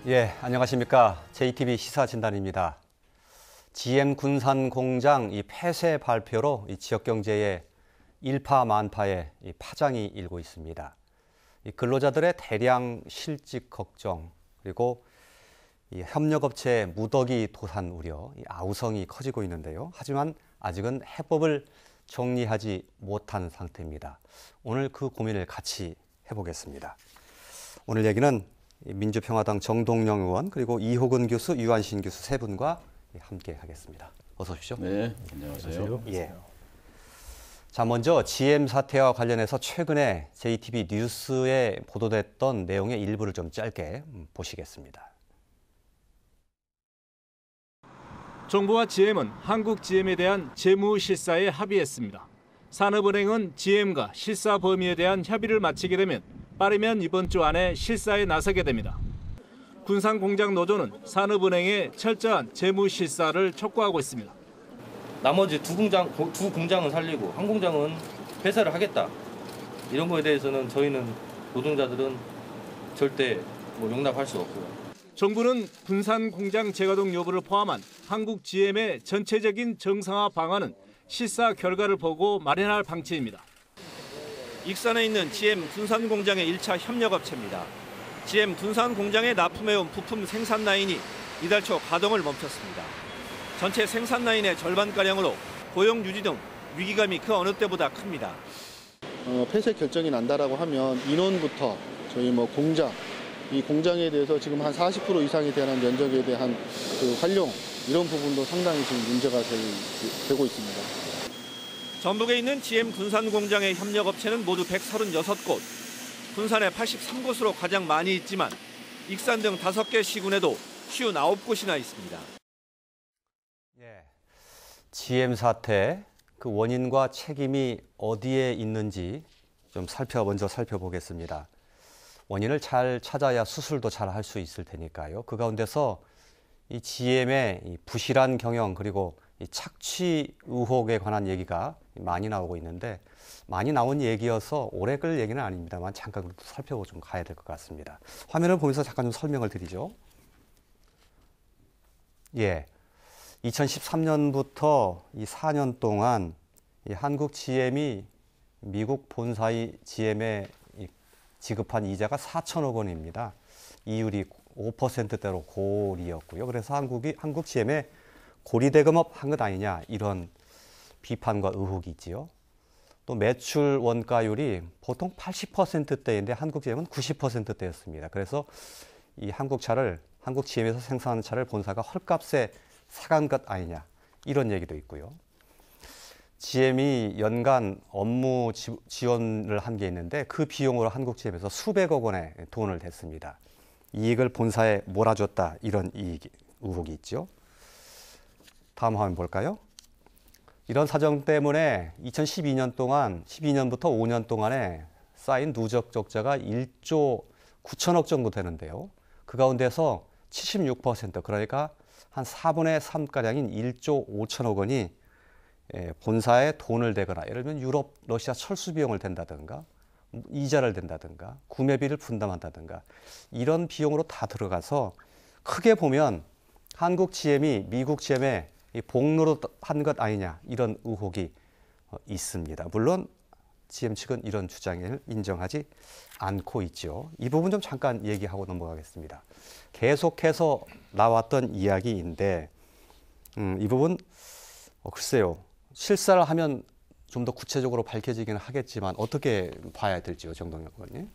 예, 안녕하십니까. JTBC 시사진단입니다. GM 군산 공장 이 폐쇄 발표로 이 지역 경제에 일파만파의 이 파장이 일고 있습니다. 이 근로자들의 대량 실직 걱정, 그리고 이 협력업체의 무더기 도산 우려, 이 아우성이 커지고 있는데요. 하지만 아직은 해법을 정리하지 못한 상태입니다. 오늘 그 고민을 같이 해보겠습니다. 오늘 얘기는 민주평화당 정동영 의원 그리고 이호근 교수, 유한신 교수 세 분과 함께 하겠습니다. 어서 오십시오. 네, 안녕하세요. 예. 자, 먼저 GM 사태와 관련해서 최근에 JTBC 뉴스에 보도됐던 내용의 일부를 좀 짧게 보시겠습니다. 정부와 GM은 한국 GM에 대한 재무 실사에 합의했습니다. 산업은행은 GM과 실사 범위에 대한 협의를 마치게 되면 빠르면 이번 주 안에 실사에 나서게 됩니다. 군산공장 노조는 산업은행의 철저한 재무 실사를 촉구하고 있습니다. 나머지 두 공장은 살리고 한 공장은 폐쇄를 하겠다. 이런 거에 대해서는 저희는 노동자들은 절대 용납할 수 없고요. 정부는 군산공장 재가동 여부를 포함한 한국 GM의 전체적인 정상화 방안은 실사 결과를 보고 마련할 방침입니다. 익산에 있는 GM 군산공장의 1차 협력업체입니다. GM 군산공장에 납품해온 부품 생산 라인이 이달 초 가동을 멈췄습니다. 전체 생산 라인의 절반가량으로 고용 유지 등 위기감이 그 어느 때보다 큽니다. 폐쇄 결정이 난다라고 하면 인원부터 저희 공장, 이 공장에 대해서 지금 한 40% 이상에 대한 면적에 대한 그 활용 이런 부분도 상당히 지금 문제가 되고 있습니다. 전북에 있는 GM 군산공장의 협력업체는 모두 136곳, 군산에 83곳으로 가장 많이 있지만 익산 등 5개 시군에도 59곳이나 있습니다. 예. GM 사태, 그 원인과 책임이 어디에 있는지 좀 먼저 살펴보겠습니다. 원인을 잘 찾아야 수술도 잘 할 수 있을 테니까요. 그 가운데서 이 GM의 이 부실한 경영 그리고 이 착취 의혹에 관한 얘기가 많이 나오고 있는데 많이 나온 얘기여서 오래 끌 얘기는 아닙니다만 잠깐 살펴보고 좀 가야 될 것 같습니다. 화면을 보면서 잠깐 좀 설명을 드리죠. 예, 2013년부터 이 4년 동안 이 한국 GM이 미국 본사의 GM에 지급한 이자가 4천억 원입니다. 이율이 5%대로 고리였고요. 그래서 한국 GM에 고리대금업 한 것 아니냐 이런 비판과 의혹이 있지요. 또 매출 원가율이 보통 80%대인데 한국 GM은 90%대였습니다. 그래서 이 한국 GM에서 생산하는 차를 본사가 헐값에 사간 것 아니냐 이런 얘기도 있고요. GM이 연간 업무 지원을 한 게 있는데 그 비용으로 한국 GM에서 수백억 원의 돈을 댔습니다. 이익을 본사에 몰아줬다 이런 의혹이 있죠. 다음 화면 볼까요? 이런 사정 때문에 12년부터 5년 동안에 쌓인 누적 적자가 1조 9천억 정도 되는데요. 그 가운데서 76% 그러니까 한 4분의 3가량인 1조 5천억 원이 본사에 돈을 대거나 예를 들면 유럽, 러시아 철수 비용을 댄다든가 이자를 댄다든가 구매비를 분담한다든가 이런 비용으로 다 들어가서 크게 보면 한국 GM이 미국 GM에 복로로 한 것 아니냐 이런 의혹이 있습니다. 물론 GM 측은 이런 주장을 인정하지 않고 있죠. 이 부분 좀 잠깐 얘기하고 넘어가겠습니다. 계속해서 나왔던 이야기인데 이 부분 글쎄요. 실사를 하면 좀 더 구체적으로 밝혀지기는 하겠지만 어떻게 봐야 될지요, 정동영 의원님?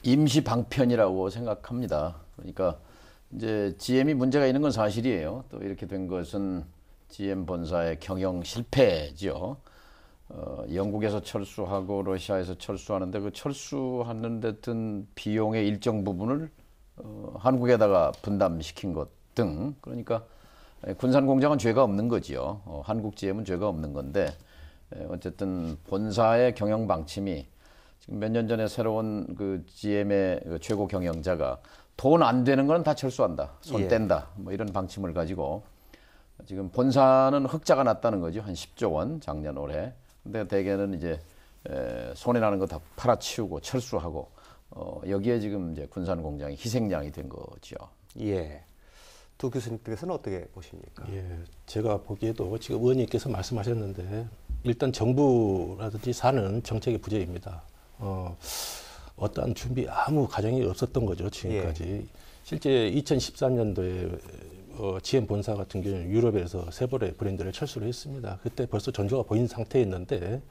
임시 방편이라고 생각합니다. 그러니까 이제 GM이 문제가 있는 건 사실이에요. 또 이렇게 된 것은 GM 본사의 경영 실패죠. 영국에서 철수하고 러시아에서 철수하는데 그 철수하는 데 든 비용의 일정 부분을 한국에다가 분담시킨 것 등 그러니까 군산 공장은 죄가 없는 거지요. 한국 GM은 죄가 없는 건데 어쨌든 본사의 경영 방침이 지금 몇 년 전에 새로운 그 GM의 그 최고 경영자가 돈 안 되는 건 다 철수한다, 손 뗀다, 뭐 이런 방침을 가지고 지금 본사는 흑자가 났다는 거죠. 한 10조 원 작년 올해. 근데 대개는 이제 손해 나는 거 다 팔아치우고 철수하고 여기에 지금 이제 군산 공장이 희생양이 된 거죠. 예. 두 교수님께서는 어떻게 보십니까? 예, 제가 보기에도 지금 의원님께서 말씀하셨는데 일단 정부라든지 사는 정책의 부재입니다. 어떠한 준비 아무 과정이 없었던 거죠, 지금까지. 실제 2013년도에 GM 본사 같은 경우는 유럽에서 세벌의 브랜드를 철수를 했습니다. 그때 벌써 전조가 보인 상태였는데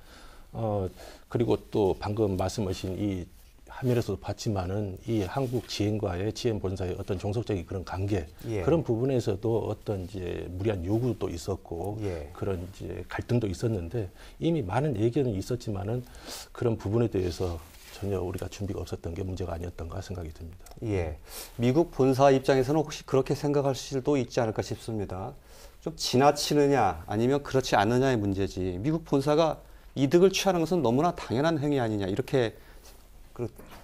그리고 또 방금 말씀하신 이 화면에서도 봤지만은 이 한국 GM과의 GM 본사의 어떤 종속적인 그런 관계 예. 그런 부분에서도 어떤 이제 무리한 요구도 있었고 예. 그런 이제 갈등도 있었는데 이미 많은 얘기는 있었지만은 그런 부분에 대해서 전혀 우리가 준비가 없었던 게 문제가 아니었던가 생각이 듭니다. 예. 미국 본사 입장에서는 혹시 그렇게 생각할 수도 있지 않을까 싶습니다. 좀 지나치느냐 아니면 그렇지 않느냐의 문제지. 미국 본사가 이득을 취하는 것은 너무나 당연한 행위 아니냐 이렇게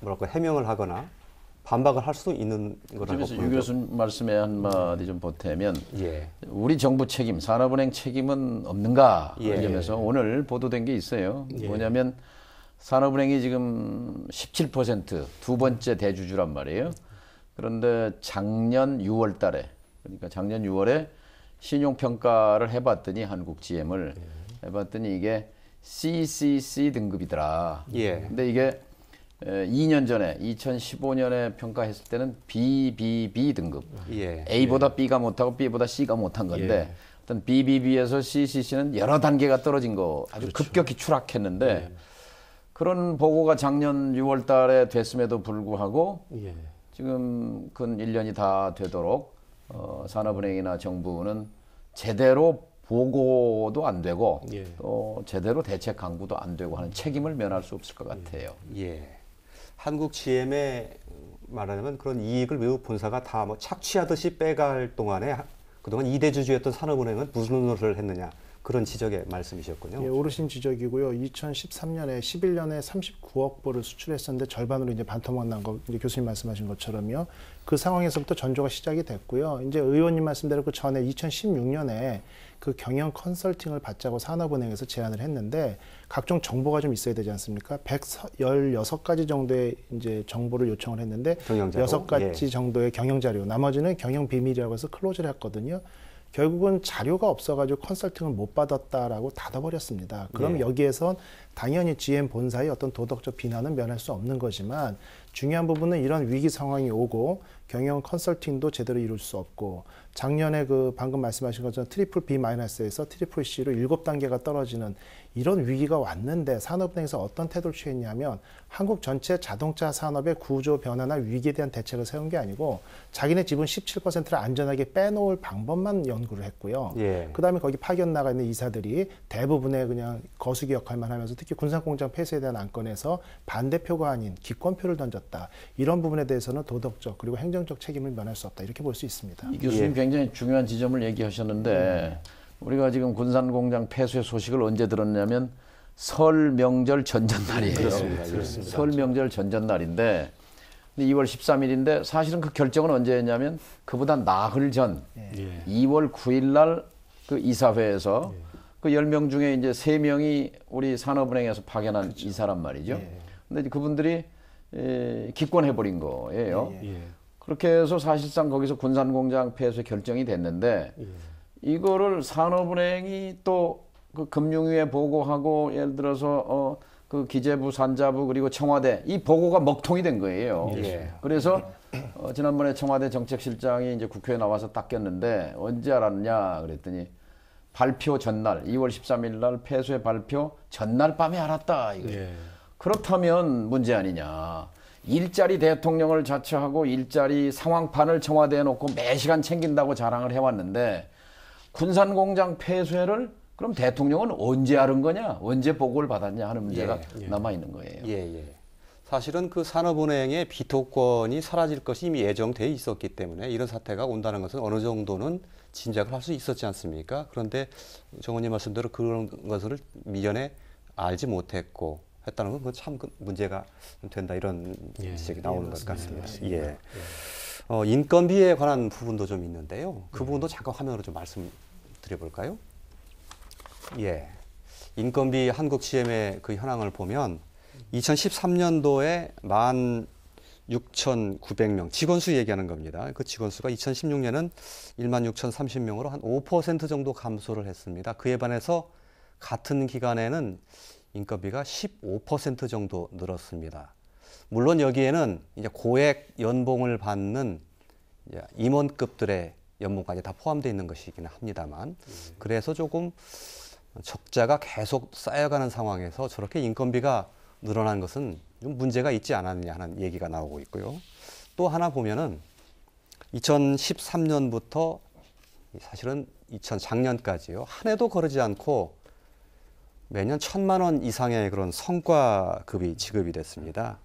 뭐랄까 해명을 하거나 반박을 할 수도 있는 거라고 그래서 유 교수님 말씀에 한마디 좀 보태면 예. 우리 정부 책임, 산업은행 책임은 없는가 예. 그런 점에서 오늘 보도된 게 있어요. 예. 뭐냐면 산업은행이 지금 17% 두 번째 대주주란 말이에요. 그런데 작년 6월 달에 그러니까 작년 6월에 신용평가를 해봤더니 한국 GM을 해봤더니 이게 CCC 등급이더라. 예. 근데 이게 2년 전에 2015년에 평가했을 때는 BBB 등급. 예. A보다 B가 못하고 B보다 C가 못한 건데 어떤 BBB에서 CCC는 여러 단계가 떨어진 거 아주 급격히 추락했는데 그런 보고가 작년 6월 달에 됐음에도 불구하고 예. 지금 근 1년이 다 되도록 산업은행이나 정부는 제대로 보고도 안 되고 예. 또 제대로 대책 강구도 안 되고 하는 책임을 면할 수 없을 것 같아요. 예. 한국 GM에 말하자면 그런 이익을 미국 본사가 다 뭐 착취하듯이 빼갈 동안에 그동안 2대 주주였던 산업은행은 무슨 노릇을 했느냐 그런 지적의 말씀이셨군요. 예, 오르신 지적이고요. 2013년에 11년에 39억 불을 수출했었는데 절반으로 이제 반토막 난 거 이제 교수님 말씀하신 것처럼요. 그 상황에서부터 전조가 시작이 됐고요. 이제 의원님 말씀대로 그 전에 2016년에 그 경영 컨설팅을 받자고 산업은행에서 제안을 했는데 각종 정보가 좀 있어야 되지 않습니까? 116가지 정도의 이제 정보를 요청을 했는데 경영자료? 6가지 예. 정도의 경영 자료, 나머지는 경영 비밀이라고 해서 클로즈를 했거든요. 결국은 자료가 없어가지고 컨설팅을 못 받았다라고 닫아버렸습니다. 그럼 예. 여기에선 당연히 GM 본사의 어떤 도덕적 비난은 면할 수 없는 거지만 중요한 부분은 이런 위기 상황이 오고 경영 컨설팅도 제대로 이룰 수 없고 작년에 그 방금 말씀하신 것처럼 트리플 B-에서 트리플 C로 7단계가 떨어지는 이런 위기가 왔는데 산업은행에서 어떤 태도를 취했냐면 한국 전체 자동차 산업의 구조 변화나 위기에 대한 대책을 세운 게 아니고 자기네 지분 17%를 안전하게 빼놓을 방법만 연구를 했고요. 예. 그다음에 거기 파견 나가 있는 이사들이 대부분의 그냥 거수기 역할만 하면서 특히 군산공장 폐쇄에 대한 안건에서 반대표가 아닌 기권표를 던졌다. 이런 부분에 대해서는 도덕적 그리고 행정적 책임을 면할 수 없다. 이렇게 볼 수 있습니다. 이 교수님 굉장히 중요한 지점을 얘기하셨는데 우리가 지금 군산공장 폐쇄 소식을 언제 들었냐면 설 명절 전전날이에요. 그렇습니다. 설 명절 전전날인데 2월 13일인데 사실은 그 결정은 언제 했냐면 그보다 나흘 전 예. 2월 9일 날 그 이사회에서 그 10명 중에 이제 3명이 우리 산업은행에서 파견한 이사란 말이죠. 근데 그분들이 기권해버린 거예요. 예. 그렇게 해서 사실상 거기서 군산공장 폐쇄 결정이 됐는데 이거를 산업은행이 또 그 금융위에 보고하고 예를 들어서 그 기재부, 산자부 그리고 청와대 이 보고가 먹통이 된 거예요. 예. 그래서 지난번에 청와대 정책실장이 이제 국회에 나와서 딱 꼈는데 언제 알았냐 그랬더니 발표 전날 2월 13일 날 폐쇄 발표 전날 밤에 알았다 이거. 예. 그렇다면 문제 아니냐. 일자리 대통령을 자처하고 일자리 상황판을 청와대에 놓고 매 시간 챙긴다고 자랑을 해왔는데 군산공장 폐쇄를 그럼 대통령은 언제 알은 거냐? 언제 보고를 받았냐 하는 문제가 남아있는 거예요. 예, 예. 사실은 그 산업은행의 비토권이 사라질 것이 이미 예정돼 있었기 때문에 이런 사태가 온다는 것은 어느 정도는 짐작을 할 수 있었지 않습니까? 그런데 정 의원님 말씀대로 그런 것을 미연에 알지 못했고 했다는 건 참 문제가 된다 이런 지적이 나오는 것 같습니다. 예. 인건비에 관한 부분도 좀 있는데요. 그 부분도 잠깐 화면으로 좀 말씀드려볼까요? 예. 인건비 한국 GM의 그 현황을 보면 2013년도에 6,900명, 직원 수 얘기하는 겁니다. 그 직원 수가 2016년은 16,030명으로 한 5% 정도 감소를 했습니다. 그에 반해서 같은 기간에는 인건비가 15% 정도 늘었습니다. 물론 여기에는 이제 고액 연봉을 받는 이제 임원급들의 연봉까지 다 포함되어 있는 것이긴 합니다만, 그래서 조금 적자가 계속 쌓여가는 상황에서 저렇게 인건비가 늘어난 것은 좀 문제가 있지 않았느냐 하는 얘기가 나오고 있고요. 또 하나 보면은 2013년부터 사실은 작년까지요. 한 해도 거르지 않고 매년 1,000만 원 이상의 그런 성과급이 지급이 됐습니다.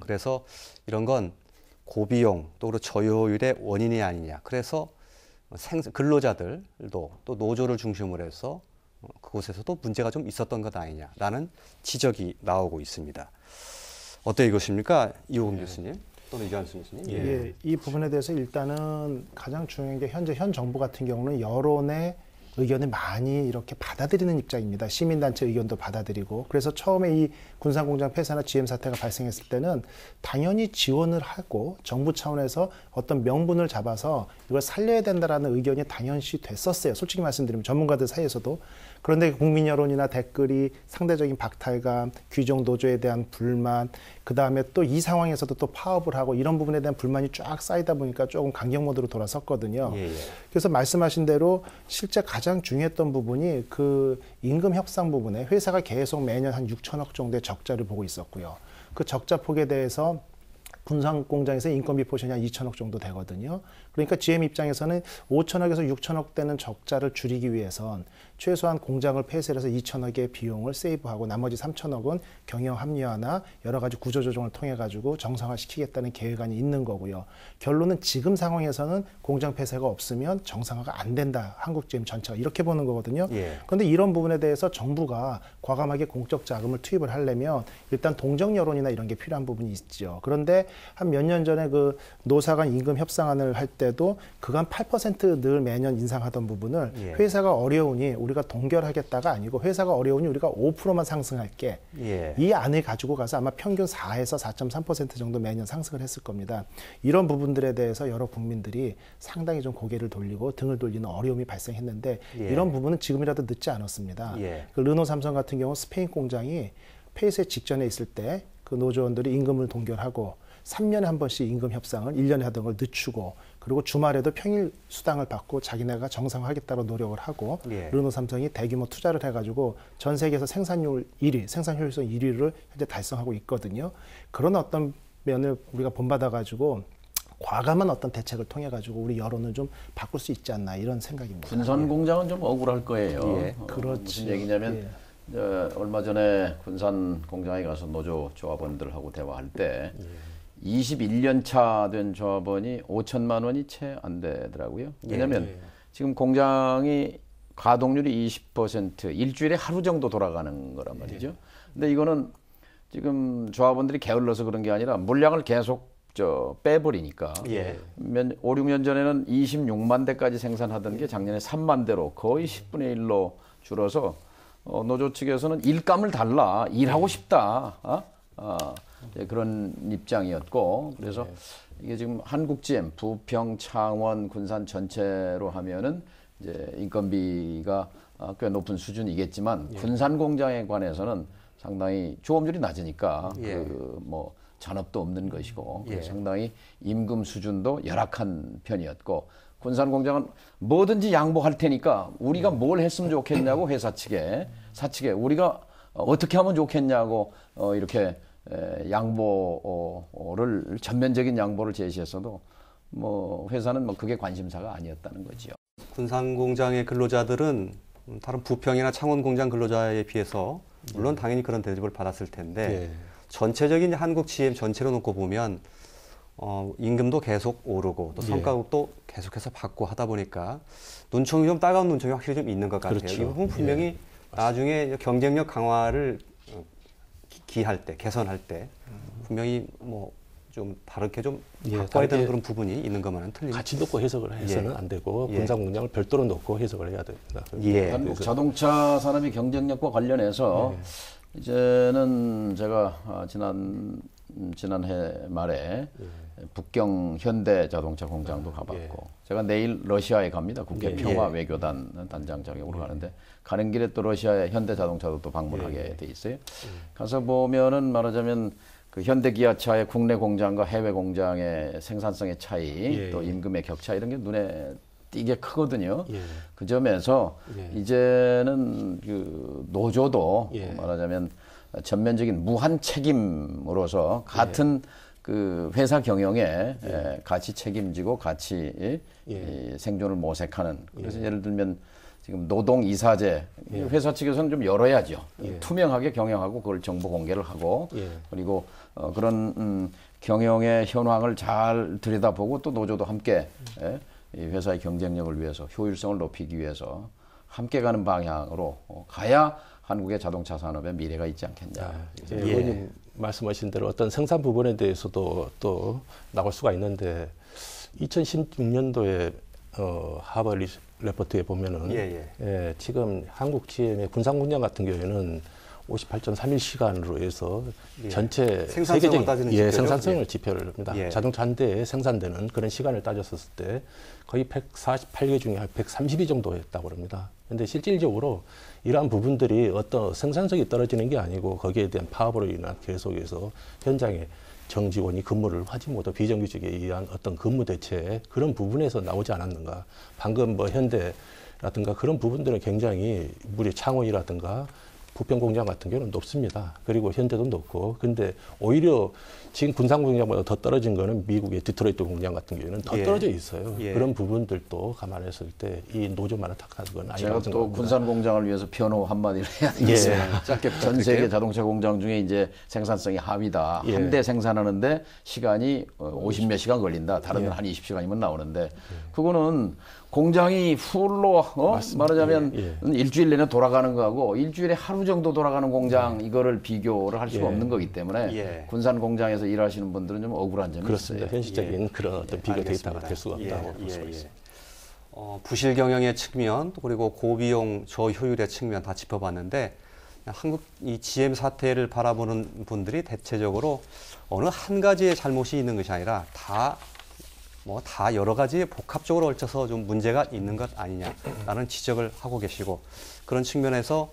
그래서 이런 건 고비용 또 그리고 저효율의 원인이 아니냐. 그래서 근로자들도 또 노조를 중심으로 해서 그곳에서도 문제가 좀 있었던 것 아니냐라는 지적이 나오고 있습니다. 어때 이것입니까? 이호금 교수님 또는 이관순 교수님? 예, 이 부분에 대해서 일단은 가장 중요한 게 현 정부 같은 경우는 여론의 의견을 많이 이렇게 받아들이는 입장입니다. 시민단체 의견도 받아들이고. 그래서 처음에 이 군산공장 폐쇄나 GM 사태가 발생했을 때는 당연히 지원을 하고 정부 차원에서 어떤 명분을 잡아서 이걸 살려야 된다라는 의견이 당연시 됐었어요. 솔직히 말씀드리면 전문가들 사이에서도. 그런데 국민 여론이나 댓글이 상대적인 박탈감, 규정 노조에 대한 불만, 그 다음에 또 이 상황에서도 또 파업을 하고 이런 부분에 대한 불만이 쫙 쌓이다 보니까 조금 강경 모드로 돌아섰거든요. 그래서 말씀하신 대로 실제 가장 중요했던 부분이 그 임금 협상 부분에 회사가 계속 매년 한 6천억 정도의 적자를 보고 있었고요. 그 적자 폭에 대해서 군산공장에서 인건비 포션이 한 2천억 정도 되거든요. 그러니까 GM 입장에서는 5천억에서 6천억 되는 적자를 줄이기 위해선 최소한 공장을 폐쇄해서 2천억의 비용을 세이브하고 나머지 3천억은 경영 합리화나 여러 가지 구조조정을 통해 가지고 정상화시키겠다는 계획안이 있는 거고요. 결론은 지금 상황에서는 공장 폐쇄가 없으면 정상화가 안 된다. 한국 GM 전체가 이렇게 보는 거거든요. 그런데 이런 부분에 대해서 정부가 과감하게 공적 자금을 투입을 하려면 일단 동정 여론이나 이런 게 필요한 부분이 있죠. 그런데 한 몇 년 전에 그 노사 간 임금 협상안을 할 때도 그간 8% 늘 매년 인상하던 부분을 회사가 어려우니 우리가 동결하겠다가 아니고 회사가 어려우니 우리가 5%만 상승할게. 이 안을 가지고 가서 아마 평균 4에서 4.3% 정도 매년 상승을 했을 겁니다. 이런 부분들에 대해서 여러 국민들이 상당히 좀 고개를 돌리고 등을 돌리는 어려움이 발생했는데 이런 부분은 지금이라도 늦지 않았습니다. 그 르노 삼성 같은 경우 스페인 공장이 폐쇄 직전에 있을 때 그 노조원들이 임금을 동결하고 3년에 한 번씩 임금 협상을 1년에 하던 걸 늦추고 그리고 주말에도 평일 수당을 받고 자기네가 정상화하겠다고 노력을 하고 르노 삼성이 대규모 투자를 해가지고 전 세계에서 생산율 1위, 생산 효율성 1위를 현재 달성하고 있거든요. 그런 어떤 면을 우리가 본받아가지고 과감한 어떤 대책을 통해 가지고 우리 여론을 좀 바꿀 수 있지 않나 이런 생각입니다. 군산 공장은 좀 억울할 거예요. 그렇죠. 무슨 얘기냐면 얼마 전에 군산 공장에 가서 노조 조합원들하고 대화할 때 21년 차 된 조합원이 5천만 원이 채 안 되더라고요. 왜냐하면 지금 공장이 가동률이 20% 일주일에 하루 정도 돌아가는 거란 말이죠. 근데 이거는 지금 조합원들이 게을러서 그런 게 아니라 물량을 계속 빼버리니까 5, 6년 전에는 26만 대까지 생산하던 게 작년에 3만 대로 거의 10분의 1로 줄어서 노조 측에서는 일감을 달라, 일하고 싶다. 그런 입장이었고 그래서 이게 지금 한국 GM, 부평, 창원, 군산 전체로 하면은 이제 인건비가 꽤 높은 수준이겠지만 군산 공장에 관해서는 상당히 조업률이 낮으니까 그 뭐 잔업도 없는 것이고 상당히 임금 수준도 열악한 편이었고 군산 공장은 뭐든지 양보할 테니까 우리가 뭘 했으면 좋겠냐고 회사 측에 사측에 우리가 어떻게 하면 좋겠냐고 이렇게 양보를 전면적인 양보를 제시했어도 뭐 회사는 뭐 그게 관심사가 아니었다는 거죠. 군산 공장의 근로자들은 다른 부평이나 창원 공장 근로자에 비해서 물론 당연히 그런 대접을 받았을 텐데 전체적인 한국 GM 전체로 놓고 보면 임금도 계속 오르고 또 성과급도 계속해서 받고 하다 보니까 눈총이 좀 따가운 눈총이 확실히 좀 있는 것 같아요. 이 부분 분명히 나중에 경쟁력 강화를 기할 때, 개선할 때 분명히 뭐 좀 다르게 좀 바꿔야 되는 그런 부분이 있는 것만은 틀립니다. 같이 놓고 해석을 해서는 안 되고 군산 공장을 별도로 놓고 해석을 해야 됩니다. 한국 자동차 산업의 경쟁력과 관련해서 이제는 제가 지난 지난해 말에 북경 현대 자동차 공장도 가봤고 제가 내일 러시아에 갑니다. 국회 평화 외교단 단장 자격으로 가는데 가는 길에 또 러시아의 현대 자동차도 또 방문하게 돼 있어요. 가서 보면은 말하자면 그 현대 기아차의 국내 공장과 해외 공장의 생산성의 차이, 또 임금의 격차 이런 게 눈에 띄게 크거든요. 그 점에서 이제는 그 노조도 말하자면 전면적인 무한 책임으로서 같은 그 회사 경영에 같이 책임지고 같이 생존을 모색하는. 그래서 예를 들면 지금 노동 이사제 회사 측에서는 좀 열어야죠. 투명하게 경영하고 그걸 정보 공개를 하고 그리고 그런 경영의 현황을 잘 들여다보고 또 노조도 함께 이 회사의 경쟁력을 위해서 효율성을 높이기 위해서 함께 가는 방향으로 가야 한국의 자동차 산업의 미래가 있지 않겠냐. 의원님 말씀하신 대로 어떤 생산 부분에 대해서도 또 나올 수가 있는데 2016년도에 하버 레포트에 보면은 지금 한국 GM의 군산 공장 같은 경우에는 58.31시간으로 해서 전체 세계적인 생산성을 지표를 합니다. 자동차 한 대에 생산되는 그런 시간을 따졌었을 때 거의 148개 중에 한 130위 정도 했다고 합니다. 그런데 실질적으로 이러한 부분들이 어떤 생산성이 떨어지는 게 아니고 거기에 대한 파업으로 인한 계속해서 현장에 정직원이 근무를 하지 못하고 비정규직에 의한 어떤 근무 대체 그런 부분에서 나오지 않았는가. 방금 뭐 현대라든가 그런 부분들은 굉장히 무려 창원이라든가 부평 공장 같은 경우는 높습니다. 그리고 현대도 높고, 근데 오히려 지금 군산 공장보다 더 떨어진 거는 미국의 디트로이트 공장 같은 경우는 더 떨어져 있어요. 그런 부분들도 감안했을 때 이 노조만을 탓하는 건 아니라고 생각합니다. 제가 또 군산 공장을 위해서 변호 한마디를 해야 되겠어요. 짧게 전 세계 자동차 공장 중에 이제 생산성이 하위다. 한 대 생산하는데 시간이 50몇 시간 걸린다. 다른 데는 한 20시간이면 나오는데 그거는 공장이 풀로 말하자면 일주일 내내 돌아가는 거하고 일주일에 하루 정도 돌아가는 공장 이거를 비교를 할 수가 없는 거기 때문에 군산 공장에서 일하시는 분들은 좀 억울한 점이 그렇습니다. 있어요. 현실적인 그런 어떤 비교 데이터가 될 수가 없다고 볼 수가 있습니다. 부실 경영의 측면 그리고 고비용 저효율의 측면 다 짚어봤는데 한국 이 GM 사태를 바라보는 분들이 대체적으로 어느 한 가지의 잘못이 있는 것이 아니라 다 여러 가지 복합적으로 얽혀서 좀 문제가 있는 것 아니냐라는 지적을 하고 계시고 그런 측면에서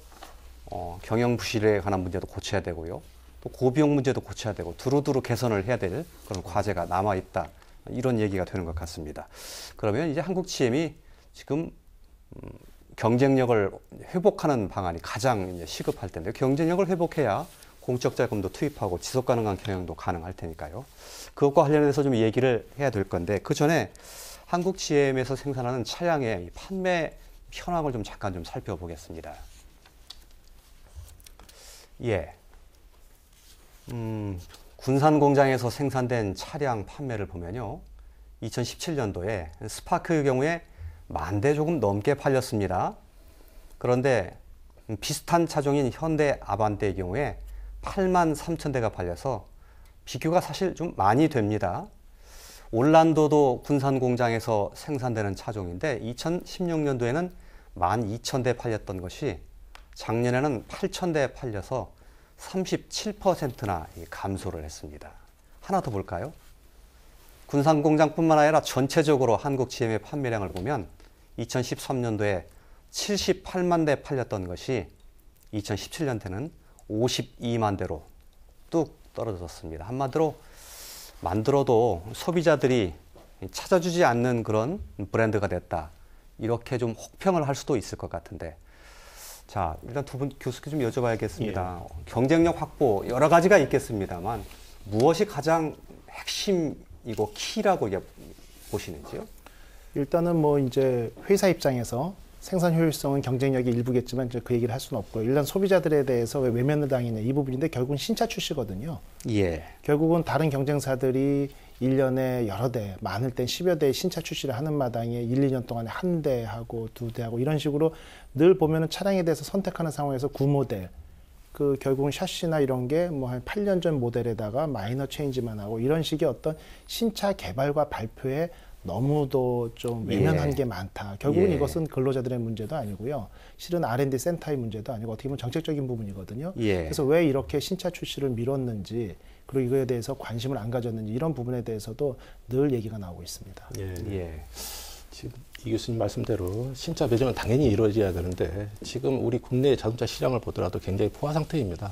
경영 부실에 관한 문제도 고쳐야 되고요. 또 고비용 문제도 고쳐야 되고 두루두루 개선을 해야 될 그런 과제가 남아있다. 이런 얘기가 되는 것 같습니다. 그러면 이제 한국 GM이 지금 경쟁력을 회복하는 방안이 가장 이제 시급할 텐데 경쟁력을 회복해야 공적 자금도 투입하고 지속 가능한 경영도 가능할 테니까요. 그것과 관련해서 좀 얘기를 해야 될 건데 그 전에 한국 GM에서 생산하는 차량의 판매 현황을 좀 잠깐 좀 살펴보겠습니다. 군산 공장에서 생산된 차량 판매를 보면요. 2017년도에 스파크의 경우에 10,000대 조금 넘게 팔렸습니다. 그런데 비슷한 차종인 현대 아반떼의 경우에 83,000대가 팔려서 비교가 사실 좀 많이 됩니다. 올란도도 군산 공장에서 생산되는 차종인데 2016년도에는 12,000대 팔렸던 것이 작년에는 8,000대 팔려서 37%나 감소를 했습니다. 하나 더 볼까요? 군산 공장뿐만 아니라 전체적으로 한국 GM의 판매량을 보면 2013년도에 78만 대 팔렸던 것이 2017년도에는 52만 대로 뚝 떨어졌습니다. 한마디로 만들어도 소비자들이 찾아주지 않는 그런 브랜드가 됐다. 이렇게 좀 혹평을 할 수도 있을 것 같은데 자, 일단 두 분 교수께 좀 여쭤봐야겠습니다. 경쟁력 확보 여러 가지가 있겠습니다만 무엇이 가장 핵심이고 키라고 보시는지요? 일단은 뭐 이제 회사 입장에서 생산 효율성은 경쟁력의 일부겠지만 이제 그 얘기를 할 수는 없고요. 일단 소비자들에 대해서 왜 외면을 당했냐 이 부분인데 결국은 신차 출시거든요. 결국은 다른 경쟁사들이 1년에 여러 대, 많을 땐 10여 대의 신차 출시를 하는 마당에 1, 2년 동안에 한 대 하고 두 대 하고 이런 식으로 늘 보면은 차량에 대해서 선택하는 상황에서 구모델, 그 결국은 샤시나 이런 게 뭐 한 8년 전 모델에다가 마이너 체인지만 하고 이런 식의 어떤 신차 개발과 발표에 너무도 좀 외면한 게 많다. 결국은 이것은 근로자들의 문제도 아니고요. 실은 R&D 센터의 문제도 아니고 어떻게 보면 정책적인 부분이거든요. 그래서 왜 이렇게 신차 출시를 미뤘는지 그리고 이거에 대해서 관심을 안 가졌는지 이런 부분에 대해서도 늘 얘기가 나오고 있습니다. 예. 지금 이 교수님 말씀대로 신차 배정은 당연히 이루어져야 되는데 지금 우리 국내 자동차 시장을 보더라도 굉장히 포화 상태입니다.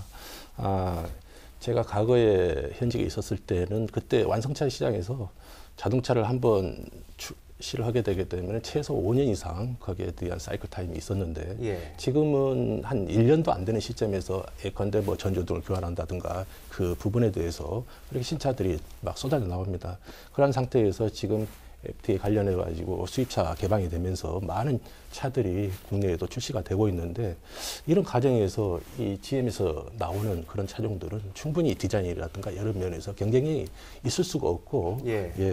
제가 과거에 현직에 있었을 때는 그때 완성차 시장에서 자동차를 한번 출시를 하게 되게 되면 최소 5년 이상 거기에 대한 사이클 타임이 있었는데 예. 지금은 한 1년도 안 되는 시점에서 예컨대 뭐 전조등을 교환한다든가 그 부분에 대해서 이렇게 신차들이 막 쏟아져 나옵니다. 그런 상태에서 지금 FTA 관련해 가지고 수입차 개방이 되면서 많은 차들이 국내에도 출시가 되고 있는데 이런 과정에서 이 GM에서 나오는 그런 차종들은 충분히 디자인이라든가 여러 면에서 경쟁력이 있을 수가 없고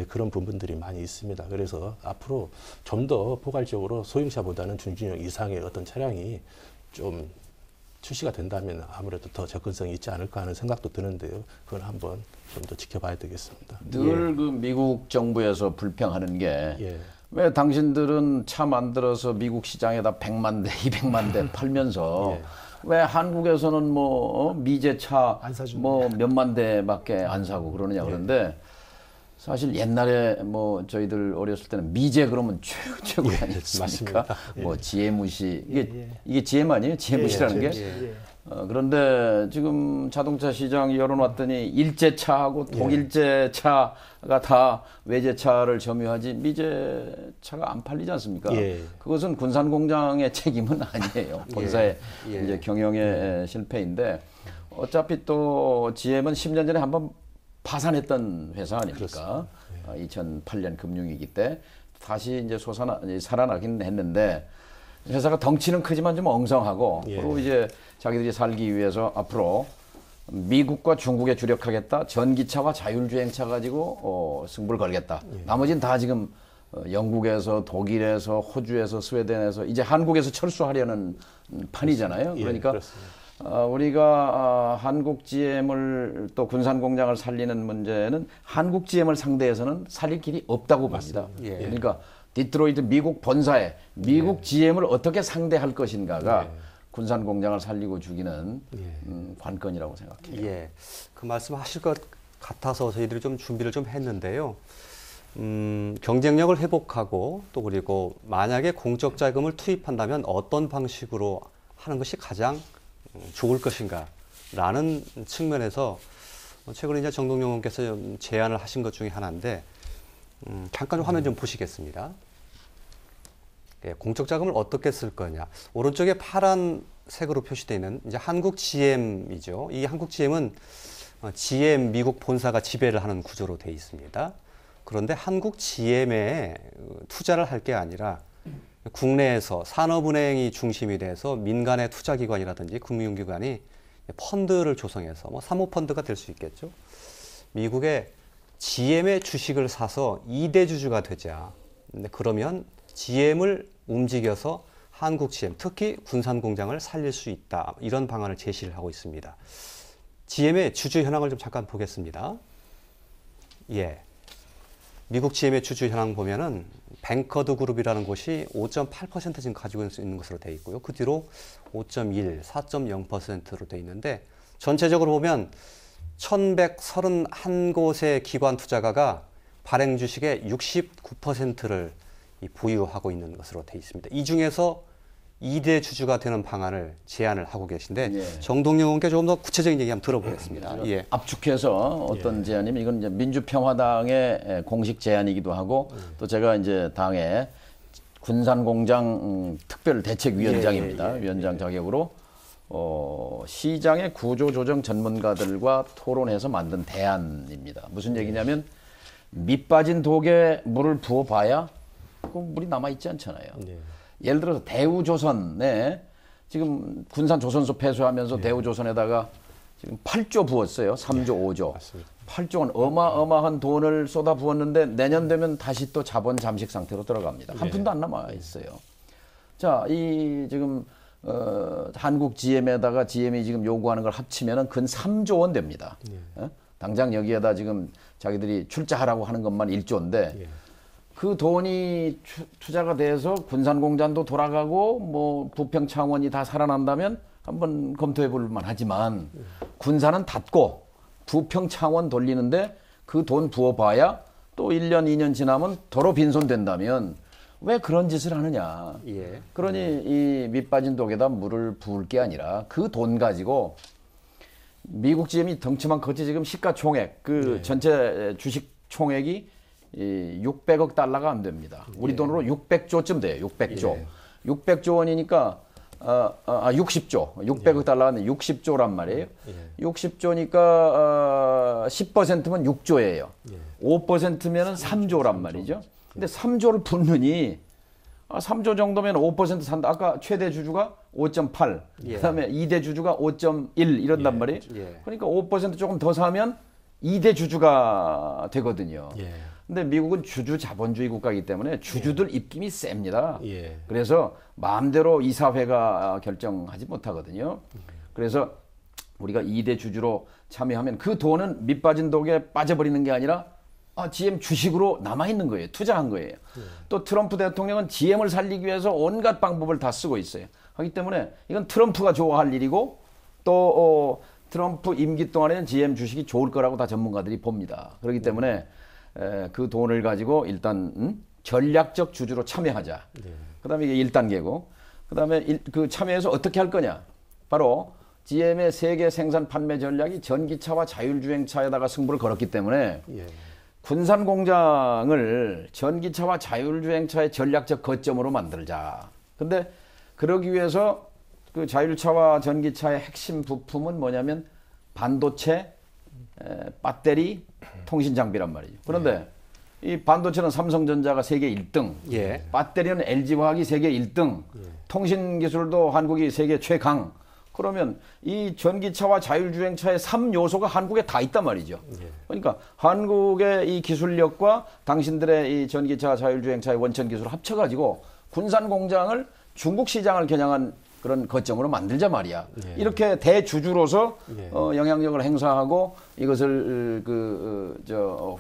그런 부분들이 많이 있습니다. 그래서 앞으로 좀 더 포괄적으로 소형차보다는 중진형 이상의 어떤 차량이 좀 출시가 된다면 아무래도 더 접근성이 있지 않을까 하는 생각도 드는데요. 그건 한번 좀 더 지켜봐야 되겠습니다. 늘 그 미국 정부에서 불평하는 게 왜 당신들은 차 만들어서 미국 시장에다 100만 대, 200만 대 팔면서 왜 한국에서는 뭐 미제차 뭐 몇만 대밖에 안 사고 그러느냐 그런데 사실 옛날에 뭐 저희들 어렸을 때는 미제 그러면 최고 아니었습니까? 뭐 GMC 이게 GM 아니에요? GMC라는 게. 그런데 지금 자동차 시장 열어놨더니 일제차하고 독일제차가 다 외제차를 점유하지 미제차가 안 팔리지 않습니까? 그것은 군산공장의 책임은 아니에요. 본사의 이제 경영의 실패인데 어차피 또 GM은 10년 전에 한번 파산했던 회사 아닙니까? 2008년 금융위기 때 다시 이제 살아나긴 했는데 회사가 덩치는 크지만 좀 엉성하고 그리고 이제 자기들이 살기 위해서 앞으로 미국과 중국에 주력하겠다. 전기차와 자율주행차 가지고 승부를 걸겠다. 나머지는 다 지금 영국에서 독일에서 호주에서 스웨덴에서 이제 한국에서 철수하려는 판이잖아요. 그러니까 우리가 한국 GM을 또 군산 공장을 살리는 문제는 한국 GM을 상대해서는 살릴 길이 없다고 봅니다. 그러니까 디트로이트 미국 본사에 미국 GM을 어떻게 상대할 것인가가 군산 공장을 살리고 죽이는 관건이라고 생각해요. 그 말씀하실 것 같아서 저희들이 좀 준비를 좀 했는데요. 경쟁력을 회복하고 또 그리고 만약에 공적 자금을 투입한다면 어떤 방식으로 하는 것이 가장 좋을 것인가라는 측면에서 최근에 이제 정동영 의원께서 제안을 하신 것 중에 하나인데 잠깐 화면 좀 보시겠습니다. 공적 자금을 어떻게 쓸 거냐. 오른쪽에 파란색으로 표시되어 있는 이제 한국 GM이죠. 이 한국 GM은 GM 미국 본사가 지배를 하는 구조로 되어 있습니다. 그런데 한국 GM에 투자를 할 게 아니라 국내에서 산업은행이 중심이 돼서 민간의 투자기관이라든지 금융기관이 펀드를 조성해서 뭐 사모펀드가 될 수 있겠죠. 미국의 GM의 주식을 사서 2대 주주가 되자. 근데 그러면 GM을 움직여서 한국 GM, 특히 군산 공장을 살릴 수 있다. 이런 방안을 제시를 하고 있습니다. GM의 주주 현황을 좀 잠깐 보겠습니다. 미국 GM의 주주 현황 보면은 뱅커드 그룹이라는 곳이 5.8% 지금 가지고 있는 것으로 되어 있고요. 그 뒤로 5.1, 4.0%로 되어 있는데 전체적으로 보면 1131곳의 기관 투자가가 발행 주식의 69%를 보유하고 있는 것으로 되어 있습니다. 이 중에서 2대 주주가 되는 방안을 제안을 하고 계신데 정동영 의원께 조금 더 구체적인 얘기 한번 들어보겠습니다. 압축해서 어떤 제안이면 이건 이제 민주평화당의 공식 제안이기도 하고 또 제가 이제 당의 군산공장 특별대책위원장입니다. 위원장 자격으로 시장의 구조조정 전문가들과 토론해서 만든 대안입니다. 무슨 얘기냐면 밑 빠진 독에 물을 부어봐야 그 물이 남아있지 않잖아요. 예를 들어서 대우조선에 지금 군산조선소 폐쇄하면서 대우조선에다가 지금 8조 부었어요. 3조, 5조. 맞습니다. 8조는 어마어마한 돈을 쏟아 부었는데 내년 되면 다시 또 자본 잠식 상태로 들어갑니다. 한 푼도 안 남아 있어요. 자, 이 지금 한국 GM에다가 GM이 지금 요구하는 걸 합치면은 근 3조 원 됩니다. 당장 여기에다 지금 자기들이 출자하라고 하는 것만 1조인데 그 돈이 투자가 돼서 군산공장도 돌아가고 뭐 부평 창원이 다 살아난다면 한번 검토해 볼 만하지만 군산은 닫고 부평 창원 돌리는데 그 돈 부어봐야 또 1년, 2년 지나면 도로 빈손된다면 왜 그런 짓을 하느냐. 예. 그러니 이 밑빠진 독에다 물을 부을 게 아니라 그 돈 가지고 미국 GM이 덩치만 컸지 지금 시가총액 그 전체 주식 총액이 600억 달러가 안 됩니다. 우리 돈으로 600조쯤 돼요. 600조. 600조 원이니까 60조. 600억 달러는 60조란 말이에요. 60조니까 10%면 6조예요. 5%면은 3조란 말이죠. 근데 3조를 붓느니 3조 정도면 5% 산다. 아까 최대 주주가 5.8, 그다음에 2대 주주가 5.1 이런단 말이에요. 그러니까 5% 조금 더 사면 2대 주주가 되거든요. 근데 미국은 주주 자본주의 국가이기 때문에 주주들 입김이 셉니다. 그래서 마음대로 이사회가 결정하지 못하거든요. 그래서 우리가 2대 주주로 참여하면 그 돈은 밑빠진 독에 빠져버리는 게 아니라 GM 주식으로 남아있는 거예요. 투자한 거예요. 또 트럼프 대통령은 GM을 살리기 위해서 온갖 방법을 다 쓰고 있어요. 하기 때문에 이건 트럼프가 좋아할 일이고 또 트럼프 임기 동안에는 GM 주식이 좋을 거라고 다 전문가들이 봅니다. 그렇기 때문에 그 돈을 가지고 일단 전략적 주주로 참여하자. 그다음에 이게 1단계고 그다음에 그 참여해서 어떻게 할 거냐. 바로 GM의 세계 생산 판매 전략이 전기차와 자율주행차에다가 승부를 걸었기 때문에 군산 공장을 전기차와 자율주행차의 전략적 거점으로 만들자. 근데 그러기 위해서 그 자율차와 전기차의 핵심 부품은 뭐냐면 반도체, 배터리, 통신 장비란 말이죠. 그런데 이 반도체는 삼성전자가 세계 1등, 배터리는 LG화학이 세계 1등, 통신 기술도 한국이 세계 최강. 그러면 이 전기차와 자율주행차의 3요소가 한국에 다 있단 말이죠. 그러니까 한국의 이 기술력과 당신들의 이 전기차 자율주행차의 원천 기술을 합쳐가지고 군산 공장을 중국 시장을 겨냥한 그런 거점으로 만들자 말이야. 이렇게 대주주로서 영향력을 행사하고 이것을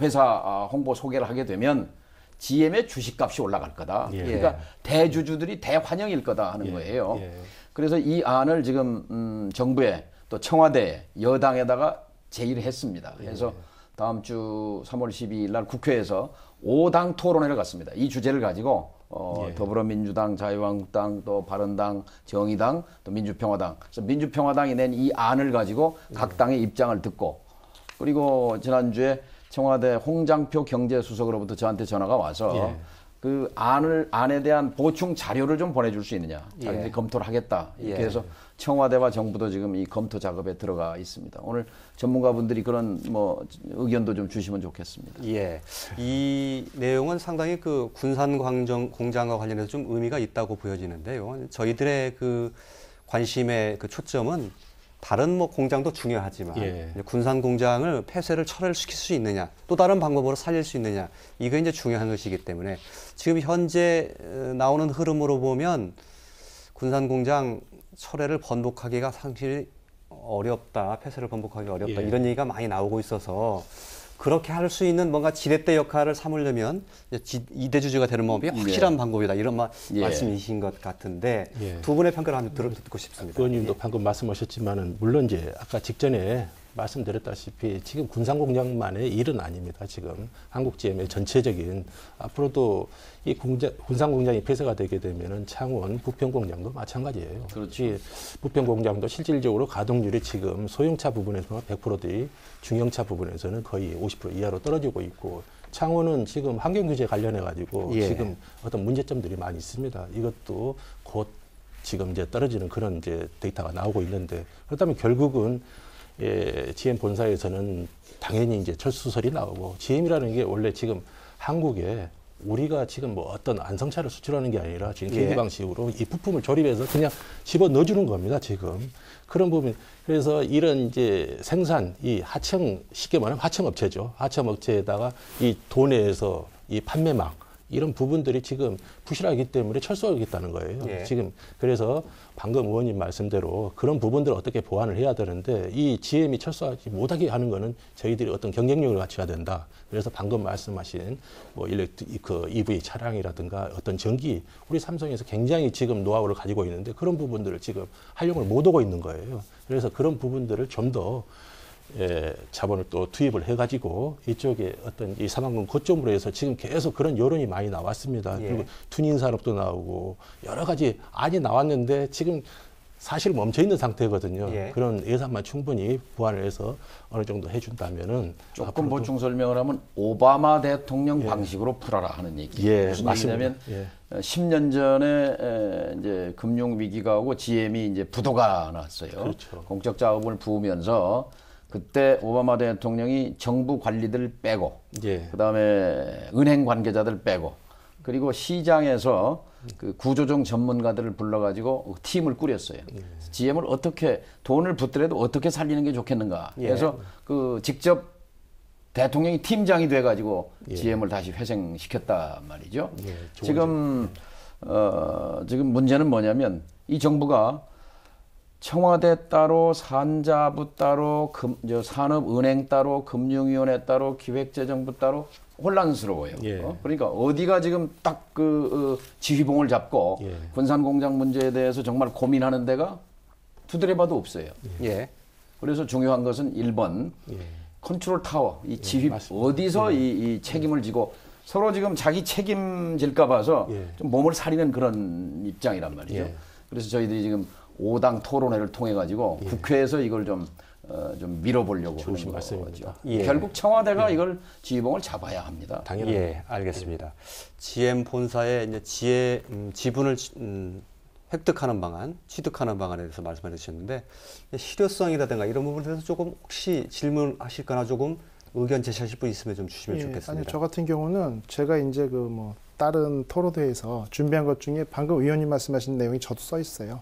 회사 홍보 소개를 하게 되면 GM의 주식값이 올라갈 거다. 그러니까 대주주들이 대환영일 거다 하는 거예요. 그래서 이 안을 지금 정부에 또 청와대 여당에다가 제의를 했습니다. 그래서 다음 주 3월 12일 날 국회에서 5당 토론회를 갖습니다. 이 주제를 가지고 더불어민주당, 자유한국당, 또 바른당, 정의당, 또 민주평화당. 그래서 민주평화당이 낸 이 안을 가지고 각 당의 입장을 듣고 그리고 지난주에 청와대 홍장표 경제수석으로부터 저한테 전화가 와서 그 안에 대한 보충 자료를 좀 보내줄 수 있느냐. 자기들이 검토를 하겠다. 이렇게 해서 청와대와 정부도 지금 이 검토 작업에 들어가 있습니다. 오늘 전문가분들이 그런 의견도 좀 주시면 좋겠습니다. 이 내용은 상당히 그 군산 공장과 관련해서 좀 의미가 있다고 보여지는데요. 저희들의 그 관심의 그 초점은 다른 공장도 중요하지만 군산 공장을 폐쇄를 철회시킬 수 있느냐, 또 다른 방법으로 살릴 수 있느냐, 이게 이제 중요한 것이기 때문에 지금 현재 나오는 흐름으로 보면 군산 공장 철회를 번복하기가 사실 어렵다, 폐쇄를 번복하기 어렵다 이런 얘기가 많이 나오고 있어서 그렇게 할 수 있는 뭔가 지렛대 역할을 삼으려면 이대 주주가 되는 방법이 확실한 방법이다. 이런 말씀이신 것 같은데 두 분의 평가를 한번 듣고 싶습니다. 의원님도 방금 말씀하셨지만은 물론 이제 아까 직전에 말씀드렸다시피 지금 군산공장만의 일은 아닙니다. 지금 한국 GM의 전체적인 앞으로도 이 군산공장이 폐쇄가 되게 되면은 창원, 부평공장도 마찬가지예요. 그렇지. 부평공장도 실질적으로 가동률이 지금 소형차 부분에서는 100%대 중형차 부분에서는 거의 50% 이하로 떨어지고 있고 창원은 지금 환경규제 관련해 가지고 지금 어떤 문제점들이 많이 있습니다. 이것도 곧 지금 이제 떨어지는 그런 이제 데이터가 나오고 있는데 그렇다면 결국은 GM 본사에서는 당연히 이제 철수설이 나오고 GM이라는 게 원래 지금 한국에 우리가 지금 어떤 안성차를 수출하는 게 아니라 지금 KT 방식으로 이 부품을 조립해서 그냥 집어 넣어주는 겁니다. 지금 그런 부분. 그래서 이런 이제 생산 이 쉽게 말하면 하청업체죠. 하청업체에다가 이 도내에서 이 판매망 이런 부분들이 지금 부실하기 때문에 철수하겠다는 거예요. 지금 그래서 방금 의원님 말씀대로 그런 부분들을 어떻게 보완을 해야 되는데 이 GM이 철수하지 못하게 하는 거는 저희들이 어떤 경쟁력을 갖춰야 된다. 그래서 방금 말씀하신 EV 차량이라든가 어떤 전기 우리 삼성에서 굉장히 지금 노하우를 가지고 있는데 그런 부분들을 지금 활용을 못 하고 있는 거예요. 그래서 그런 부분들을 좀 더 자본을 또 투입을 해가지고 이쪽에 어떤 이 산업군 거점으로 해서 지금 계속 그런 여론이 많이 나왔습니다. 그리고 투닝 산업도 나오고 여러 가지 안이 나왔는데 지금 사실 멈춰 있는 상태거든요. 그런 예산만 충분히 보완을 해서 어느 정도 해준다면은 조금 보충 설명을 하면 오바마 대통령 방식으로 풀어라 하는 얘기. 무슨 얘기냐면 10년 전에 이제 금융 위기가 오고 GM이 이제 부도가 났어요. 그렇죠. 공적 자금을 부으면서 그때 오바마 대통령이 정부 관리들 빼고, 그다음에 은행 관계자들 빼고, 그리고 시장에서 그 구조정 전문가들을 불러가지고 팀을 꾸렸어요. GM을 어떻게 돈을 붓더라도 어떻게 살리는 게 좋겠는가. 그래서 그 직접 대통령이 팀장이 돼가지고 GM을 다시 회생시켰단 말이죠. 지금 문제는 뭐냐면 이 정부가 청와대 따로, 산자부 따로, 산업은행 따로, 금융위원회 따로, 기획재정부 따로 혼란스러워요. 그러니까 어디가 지금 딱 그 지휘봉을 잡고 군산공장 문제에 대해서 정말 고민하는 데가 두드려봐도 없어요. 그래서 중요한 것은 1번 컨트롤 타워, 이 지휘 어디서 이 책임을 지고 서로 지금 자기 책임질까 봐서 좀 몸을 사리는 그런 입장이란 말이죠. 그래서 저희들이 지금 5당 토론회를 통해 가지고 국회에서 이걸 좀 밀어보려고 하는 거죠. 결국 청와대가 이걸 지휘봉을 잡아야 합니다. 당연히. 알겠습니다. GM 본사의 이제 지분을 획득하는 방안, 취득하는 방안에 대해서 말씀해 주셨는데 실효성이라든가 이런 부분에 대해서 조금 혹시 질문하실거나 조금 의견 제시하실 분 있으면 좀 주시면 좋겠습니다. 아니, 저 같은 경우는 제가 이제 다른 토론회에서 준비한 것 중에 방금 의원님 말씀하신 내용이 저도 써 있어요.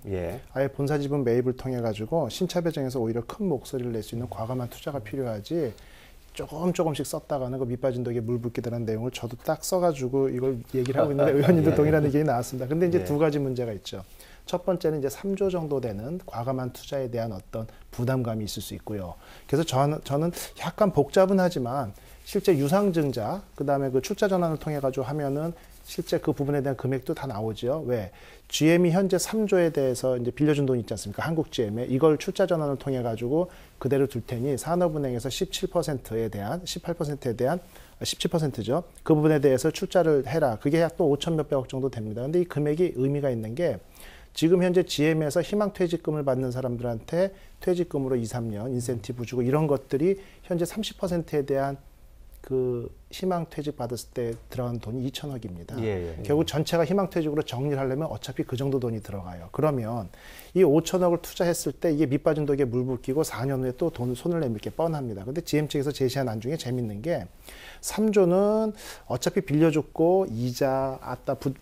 아예 본사 지분 매입을 통해 가지고 신차 배정에서 오히려 큰 목소리를 낼 수 있는 과감한 투자가 필요하지. 조금씩 썼다가는 그 밑빠진 독에 물 붓기라는 내용을 저도 딱 써가지고 이걸 얘기를 하고 있는데 의원님도 동일한 의견이 나왔습니다. 근데 이제 두 가지 문제가 있죠. 첫 번째는 이제 3조 정도 되는 과감한 투자에 대한 어떤 부담감이 있을 수 있고요. 그래서 저는 약간 복잡은 하지만 실제 유상증자, 그 다음에 그 출자 전환을 통해 가지고 하면은 실제 그 부분에 대한 금액도 다 나오죠. 왜? GM이 현재 3조에 대해서 이제 빌려준 돈이 있지 않습니까? 한국 GM에 이걸 출자 전환을 통해 가지고 그대로 둘 테니 산업은행에서 17%에 대한 18%에 대한 17%죠. 그 부분에 대해서 출자를 해라. 그게 약 또 5천 몇백억 정도 됩니다. 근데 이 금액이 의미가 있는 게 지금 현재 GM에서 희망퇴직금을 받는 사람들한테 퇴직금으로 2, 3년 인센티브 주고 이런 것들이 현재 30%에 대한 그 희망퇴직 받았을 때 들어간 돈이 2천억입니다. 결국 전체가 희망퇴직으로 정리를 하려면 어차피 그 정도 돈이 들어가요. 그러면 이 5천억을 투자했을 때 이게 밑빠진 독에 물 붓기고 4년 후에 또 돈을 손을 내밀 게 뻔합니다. 근데 GM 측에서 제시한 안 중에 재밌는 게 3조는 어차피 빌려줬고 이자,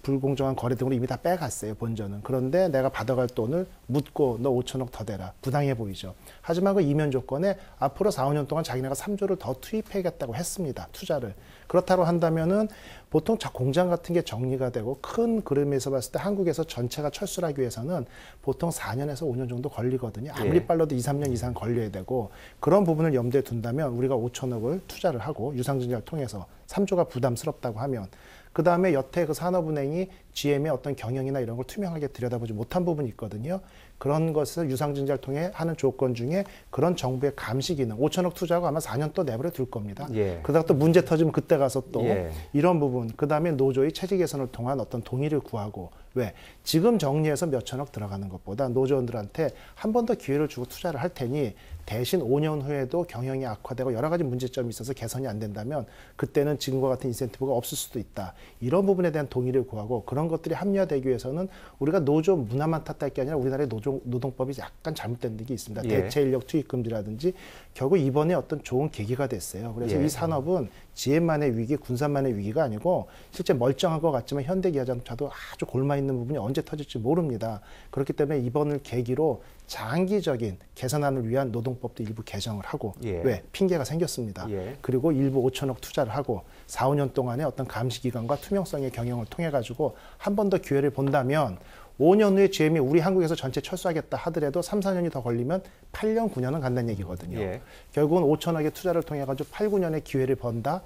불공정한 거래 등으로 이미 다 빼갔어요, 본전은. 그런데 내가 받아갈 돈을 묻고 너 5천억 더 대라. 부당해 보이죠. 하지만 그 이면 조건에 앞으로 4, 5년 동안 자기네가 3조를 더 투입해야겠다고 했습니다. 투자를. 그렇다고 한다면은 보통 공장 같은 게 정리가 되고 큰 그림에서 봤을 때 한국에서 전체가 철수를 하기 위해서는 보통 4년에서 5년 정도 걸리거든요. 아무리 빨라도 2, 3년 이상 걸려야 되고 그런 부분을 염두에 둔다면 우리가 5천억을 투자를 하고 유상증자를 통해서 3조가 부담스럽다고 하면 그 다음에 여태 그 산업은행이 GM의 어떤 경영이나 이런 걸 투명하게 들여다보지 못한 부분이 있거든요. 그런 것을 유상증자를 통해 하는 조건 중에 그런 정부의 감시 기능, 5천억 투자하고 아마 4년 또 내버려 둘 겁니다. 그러다가 또 문제 터지면 그때 가서 또 이런 부분, 그 다음에 노조의 체질 개선을 통한 어떤 동의를 구하고 왜? 지금 정리해서 몇 천억 들어가는 것보다 노조원들한테 한 번 더 기회를 주고 투자를 할 테니 대신 5년 후에도 경영이 악화되고 여러 가지 문제점이 있어서 개선이 안 된다면 그때는 지금과 같은 인센티브가 없을 수도 있다. 이런 부분에 대한 동의를 구하고 그런 것들이 합리화되기 위해서는 우리가 노조 문화만 탓할 게 아니라 우리나라의 노동법이 약간 잘못된 게 있습니다. 대체 인력 투입금지라든지 결국 이번에 어떤 좋은 계기가 됐어요. 그래서 이 산업은 GM만의 위기, 군산만의 위기가 아니고 실제 멀쩡한 것 같지만 현대기아자동차도 아주 골마 있는 부분이 언제 터질지 모릅니다. 그렇기 때문에 이번을 계기로 장기적인 개선안을 위한 노동법도 일부 개정을 하고 왜? 핑계가 생겼습니다. 그리고 일부 5천억 투자를 하고 4, 5년 동안의 어떤 감시기관과 투명성의 경영을 통해 가지고 한 번 더 기회를 본다면 5년 후에 GM이 우리 한국에서 전체 철수하겠다 하더라도 3, 4년이 더 걸리면 8년, 9년은 간다는 얘기거든요. 결국은 5천억의 투자를 통해 가지고 8, 9년의 기회를 번다.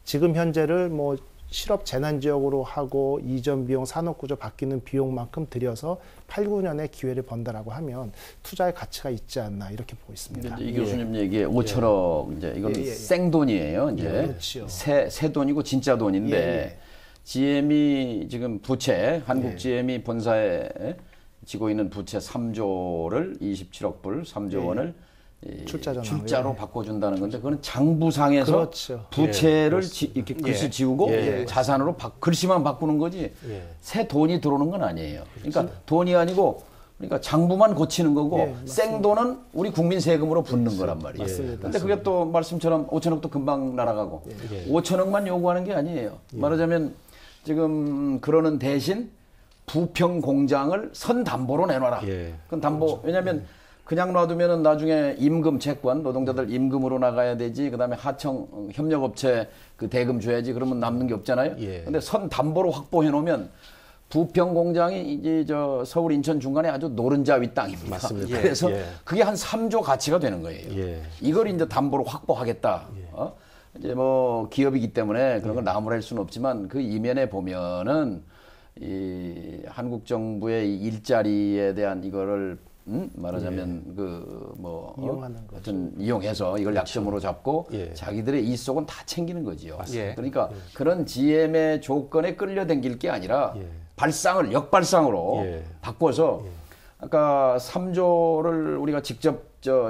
지금 현재를 실업 재난 지역으로 하고 이전 비용, 산업 구조 바뀌는 비용만큼 들여서 8, 9년의 기회를 번다라고 하면 투자의 가치가 있지 않나 이렇게 보고 있습니다. 이 교수님 얘기에 5천억 이제 이건 생돈이에요. 이제 그렇죠. 새 돈이고 진짜 돈인데 GM이 지금 부채 한국 GM이 본사에 지고 있는 부채 3조를 27억 불, 3조 원을 출자로 바꿔준다는 건데 그거는 장부상에서 그렇죠. 부채를 이렇게 글씨 지우고 자산으로 글씨만 바꾸는 거지 새 돈이 들어오는 건 아니에요. 그러니까 돈이 아니고 그러니까 장부만 고치는 거고 생돈은 우리 국민 세금으로 붓는 거란 말이에요. 그런데 그게 또 말씀처럼 5천억도 금방 날아가고 5천억만 요구하는 게 아니에요. 말하자면 지금 그러는 대신 부평 공장을 선담보로 내놔라. 그건 담보 왜냐하면 그냥 놔두면은 나중에 임금 채권 노동자들 임금으로 나가야 되지. 그다음에 하청 협력업체 그 대금 줘야지. 그러면 남는 게 없잖아요. 근데 선 담보로 확보해 놓으면 부평 공장이 이제 저 서울 인천 중간에 아주 노른자 위 땅입니다. 맞습니다. 그래서 그게 한 3조 가치가 되는 거예요. 이걸 이제 담보로 확보하겠다. 이제 뭐 기업이기 때문에 그런 걸 나무랄 수는 없지만 그 이면에 보면은 이 한국 정부의 이 일자리에 대한 이거를 말하자면 그 뭐 하여튼 이용해서 이걸 약점으로 잡고 자기들의 이속은 다 챙기는 거지요. 그러니까 그런 GM의 조건에 끌려당길 게 아니라 발상을 역발상으로 바꿔서 아까 3조를 우리가 직접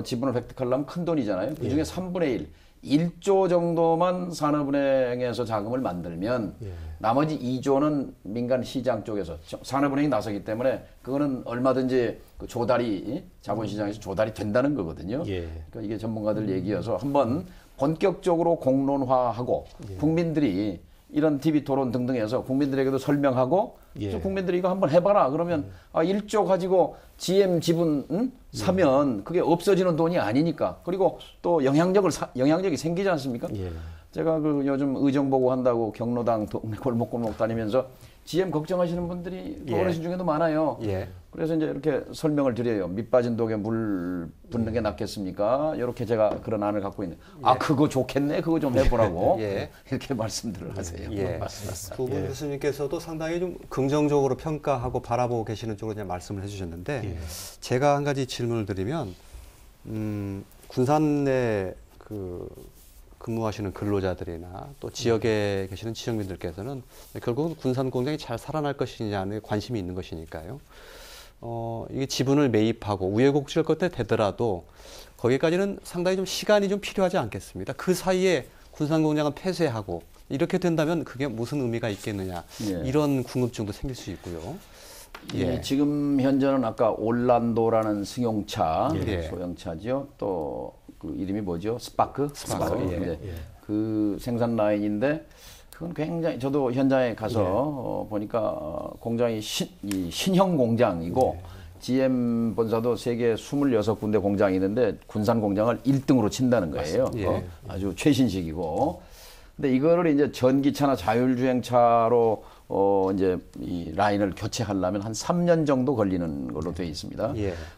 지분을 획득하려면 큰 돈이잖아요. 그중에 3분의 1조 정도만 산업은행에서 자금을 만들면 나머지 2조는 민간 시장 쪽에서 산업은행이 나서기 때문에 그거는 얼마든지 그 조달이 자본시장에서 조달이 된다는 거거든요. 그러니까 이게 전문가들 얘기여서 한번 본격적으로 공론화하고 국민들이 이런 TV 토론 등등해서 국민들에게도 설명하고 국민들이 이거 한번 해봐라. 그러면 1조 가지고 GM 지분 사면 그게 없어지는 돈이 아니니까. 그리고 또 영향력이 생기지 않습니까? 제가 그 요즘 의정 보고 한다고 경로당 동네 골목골목 다니면서 GM 걱정하시는 분들이 어르신 중에도 많아요. 그래서 이제 이렇게 설명을 드려요. 밑 빠진 독에 물 붓는 게 낫겠습니까? 이렇게 제가 그런 안을 갖고 있는. 그거 좋겠네. 그거 좀 해보라고. 이렇게 말씀들을 하세요. 맞습니다. 두 분 교수님께서도 상당히 좀 긍정적으로 평가하고 바라보고 계시는 쪽으로 그냥 말씀을 해주셨는데 제가 한 가지 질문을 드리면 군산 내 근무하시는 근로자들이나 또 지역에 계시는 지역민들께서는 결국은 군산 공장이 잘 살아날 것이냐에 관심이 있는 것이니까요. 이게 지분을 매입하고 우여곡절 끝에 되더라도 거기까지는 상당히 좀 시간이 좀 필요하지 않겠습니다. 그 사이에 군산 공장을 폐쇄하고 이렇게 된다면 그게 무슨 의미가 있겠느냐 이런 궁금증도 생길 수 있고요. 지금 현재는 아까 올란도라는 승용차 소형차죠. 또 그 이름이 뭐죠? 스파크. 그 생산 라인인데 그건 굉장히 저도 현장에 가서 보니까 공장이 신형 공장이고 GM 본사도 세계 26군데 공장이 있는데 군산 공장을 1등으로 친다는 거예요. 아주 최신식이고. 근데 이거를 이제 전기차나 자율주행차로 이제 이 라인을 교체하려면 한 3년 정도 걸리는 걸로 되어 있습니다.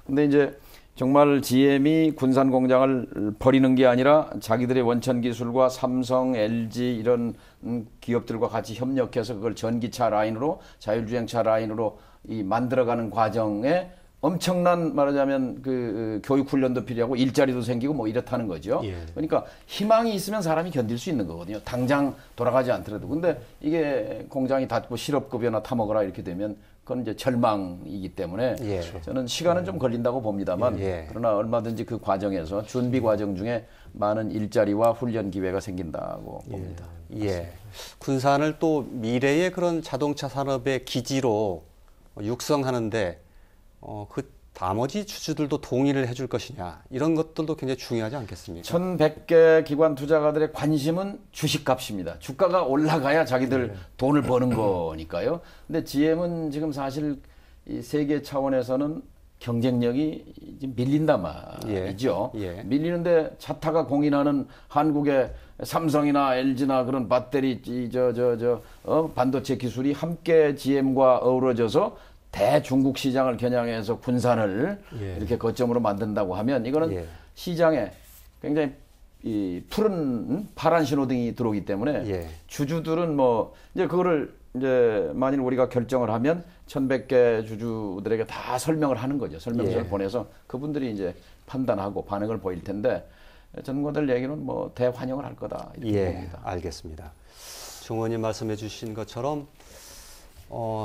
근데 이제 정말 GM이 군산 공장을 버리는 게 아니라 자기들의 원천 기술과 삼성, LG 이런 기업들과 같이 협력해서 그걸 전기차 라인으로 자율주행차 라인으로 만들어가는 과정에 엄청난 말하자면 그 교육 훈련도 필요하고 일자리도 생기고 뭐 이렇다는 거죠. 그러니까 희망이 있으면 사람이 견딜 수 있는 거거든요. 당장 돌아가지 않더라도. 근데 이게 공장이 닫고 실업급여나 타먹어라 이렇게 되면 그건 이제 절망이기 때문에 저는 시간은 좀 걸린다고 봅니다만 그러나 얼마든지 그 과정에서 준비 과정 중에 많은 일자리와 훈련 기회가 생긴다고 봅니다. 군산을 또 미래의 그런 자동차 산업의 기지로 육성하는데 그 나머지 주주들도 동의를 해줄 것이냐 이런 것들도 굉장히 중요하지 않겠습니까? 1,100개 기관 투자가들의 관심은 주식값입니다. 주가가 올라가야 자기들 돈을 버는 거니까요. 근데 GM은 지금 사실 이 세계 차원에서는 경쟁력이 지금 밀린단 말이죠. 밀리는데 차타가 공인하는 한국의 삼성이나 LG나 그런 배터리 반도체 기술이 함께 GM과 어우러져서 대중국 시장을 겨냥해서 군산을 이렇게 거점으로 만든다고 하면 이거는 시장에 굉장히 이 푸른 파란 신호등이 들어오기 때문에 예. 주주들은 뭐 이제 그거를 이제 만일 우리가 결정을 하면 1,100개 주주들에게 다 설명을 하는 거죠. 설명서를 예. 보내서 그분들이 이제 판단하고 반응을 보일 텐데 전문가들 얘기는 뭐 대환영을 할 거다 이렇게 예, 봅니다. 알겠습니다. 중 의원님 말씀해 주신 것처럼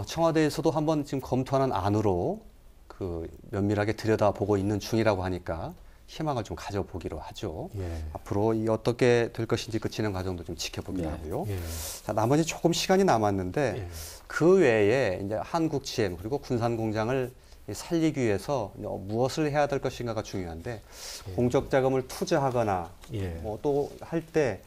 청와대에서도 한번 지금 검토하는 안으로 그 면밀하게 들여다보고 있는 중이라고 하니까 희망을 좀 가져보기로 하죠. 예. 앞으로 이 어떻게 될 것인지 그 진행 과정도 좀 지켜보기로 예. 하고요. 예. 자, 나머지 조금 시간이 남았는데 예. 그 외에 이제 한국 GM 그리고 군산 공장을 살리기 위해서 무엇을 해야 될 것인가가 중요한데 공적 자금을 투자하거나 예. 뭐 또 할 때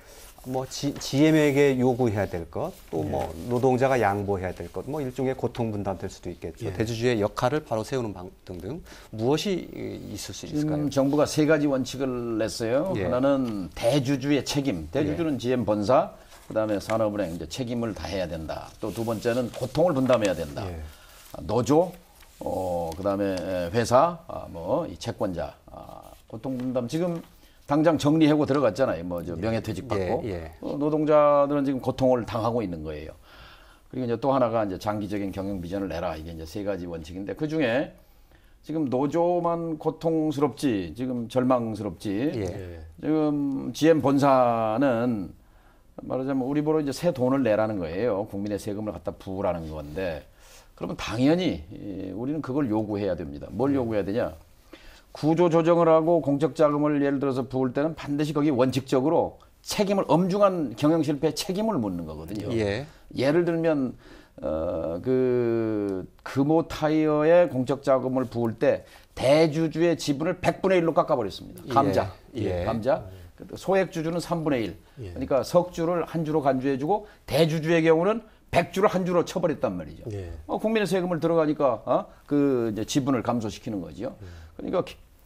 뭐 GM에게 요구해야 될 것, 또 뭐 노동자가 양보해야 될 것, 뭐 일종의 고통 분담될 수도 있겠죠. 예. 대주주의 역할을 바로 세우는 방 등등 무엇이 있을 수 있을까요? 지금 정부가 3가지 원칙을 냈어요. 예. 하나는 대주주의 책임. 대주주는 GM 본사, 그다음에 산업은행 이제 책임을 다해야 된다. 또 두 번째는 고통을 분담해야 된다. 예. 노조, 그다음에 회사, 뭐 이 채권자, 고통 분담. 지금 당장 정리하고 들어갔잖아요. 뭐 저 명예퇴직 받고 예. 노동자들은 지금 고통을 당하고 있는 거예요. 그리고 이제 또 하나가 이제 장기적인 경영 비전을 내라. 이게 이제 3가지 원칙인데 그 중에 지금 노조만 고통스럽지, 지금 절망스럽지. 예. 지금 GM 본사는 말하자면 우리 보러 이제 새 돈을 내라는 거예요. 국민의 세금을 갖다 부으라는 건데, 그러면 당연히 우리는 그걸 요구해야 됩니다. 뭘 요구해야 되냐? 구조 조정을 하고 공적 자금을 예를 들어서 부을 때는 반드시 거기 원칙적으로 책임을 엄중한 경영 실패에 책임을 묻는 거거든요. 예. 예를 들면 그 금호 타이어에 공적 자금을 부을 때 대주주의 지분을 100분의 1로 깎아버렸습니다. 감자, 예. 감자. 소액 주주는 3분의 1. 예. 그러니까 석주를 한 주로 간주해주고 대주주의 경우는 100주를 한 주로 쳐버렸단 말이죠. 예. 국민의 세금을 들어가니까 그 이제 지분을 감소시키는 거죠. 그러니까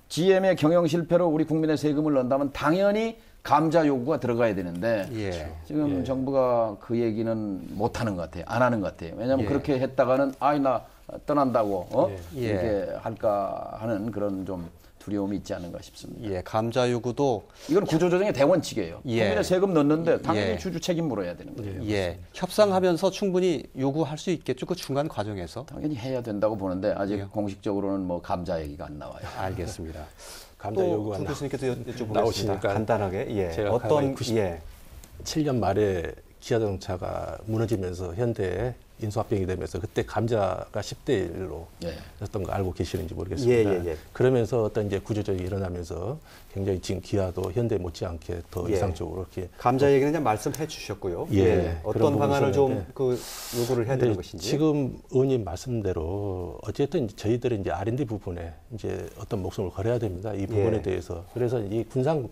GM의 경영 실패로 우리 국민의 세금을 넣는다면 당연히 감자 요구가 들어가야 되는데 예. 지금 정부가 그 얘기는 못 하는 것 같아요. 안 하는 것 같아요. 왜냐하면 예. 그렇게 했다가는 나 떠난다고 예. 이렇게 할까 하는 그런 좀 두려움이 있지 않은가 싶습니다. 예, 감자 요구도 이건 구조조정의 대원칙이에요. 예. 국민의 세금 넣는데 당연히 예. 주주 책임 물어야 되는 거예요. 예, 협상하면서 충분히 요구할 수 있겠죠. 그 중간 과정에서. 당연히 해야 된다고 보는데 아직 예. 공식적으로는 뭐 감자 얘기가 안 나와요. 알겠습니다. 감자 요구가 또 교수님께도 여쭤보겠습니다. 나오시니까 간단하게. 예. 제가 어떤 7년 말에 기아자동차가 무너지면서 현대에 인수합병이 되면서 그때 감자가 10대 1로 예. 였던 거 알고 계시는지 모르겠습니다. 예. 그러면서 어떤 이제 구조조정이 일어나면서 굉장히 지금 기아도 현대 못지않게 더 예. 이상적으로 이렇게 감자 얘기는 이제 말씀해 주셨고요. 예, 어떤 그런 방안을 부분이 좀 있었는데. 그 요구를 해야 되는 것인지. 지금 의원님 말씀대로 어쨌든 저희들은 이제 R&D 부분에 이제 어떤 목숨을 걸어야 됩니다. 이 부분에 예. 대해서. 그래서 이 군산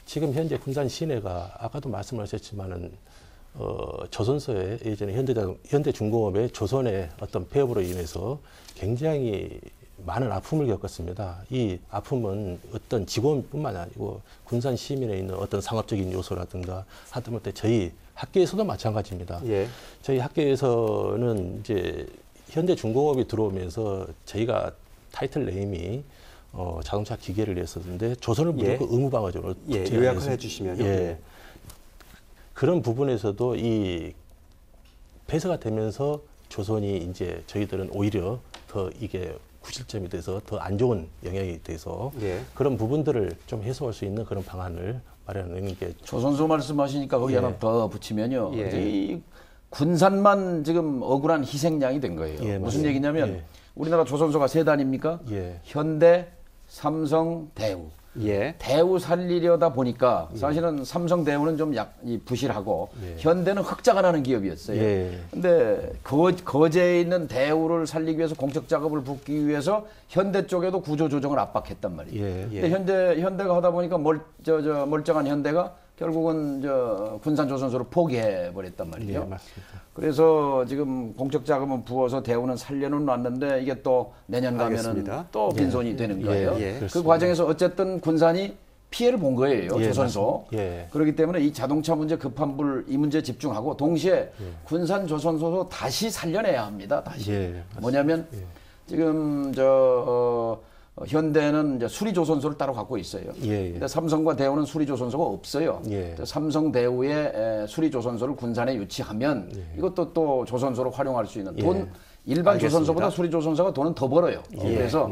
지금 현재 군산 시내가 아까도 말씀하셨지만은 조선소에 예전에 현대중공업의 조선의 어떤 폐업으로 인해서 굉장히 많은 아픔을 겪었습니다. 이 아픔은 어떤 직원뿐만 아니고 군산 시민에 있는 어떤 상업적인 요소라든가 하다못해 저희 학계에서도 마찬가지입니다. 예. 저희 학계에서는 이제 현대중공업이 들어오면서 저희가 타이틀 네임이 자동차 기계를 냈었는데 조선을 무조건 의무방어적으로 예, 특징을 요약을 해서- 해주시면요. 예. 그런 부분에서도 이 폐쇄가 되면서 조선이 이제 저희들은 오히려 더 이게 구실점이 돼서 더 안 좋은 영향이 돼서 예. 그런 부분들을 좀 해소할 수 있는 그런 방안을 마련하는 게 조선소 말씀하시니까 거기 예. 하나 더 붙이면요. 예. 이제 이 군산만 지금 억울한 희생양이 된 거예요. 예, 무슨 맞습니다. 얘기냐면 예. 우리나라 조선소가 3단입니까? 예. 현대, 삼성, 대우. 예. 대우 살리려다 보니까 사실은 삼성 대우는 좀 부실하고 예. 현대는 흑자가 나는 기업이었어요. 예. 근데 거제에 있는 대우를 살리기 위해서 공적 작업을 붓기 위해서 현대 쪽에도 구조 조정을 압박했단 말이에요. 예. 근데 현대가 하다 보니까 멀쩡한 현대가 결국은 군산 조선소를 포기해 버렸단 말이죠. 예, 맞습니다. 그래서 지금 공적 자금은 부어서 대우는 살려는 놨는데 이게 또 내년 가면은 알겠습니다. 또 빈손이 되는 거예요. 예, 그 그렇습니다. 과정에서 어쨌든 군산이 피해를 본 거예요. 예, 조선소. 맞습니다. 예. 그렇기 때문에 이 자동차 문제 급한 불 이 문제에 집중하고 동시에 군산 조선소도 다시 살려내야 합니다. 다시. 예, 맞습니다. 뭐냐면 지금 현대는 이제 수리조선소를 따로 갖고 있어요. 예. 근데 삼성과 대우는 수리조선소가 없어요. 예. 삼성 대우의 수리조선소를 군산에 유치하면 이것도 또 조선소로 활용할 수 있는 돈 일반 알겠습니다. 조선소보다 수리조선소가 돈은 더 벌어요. 예. 그래서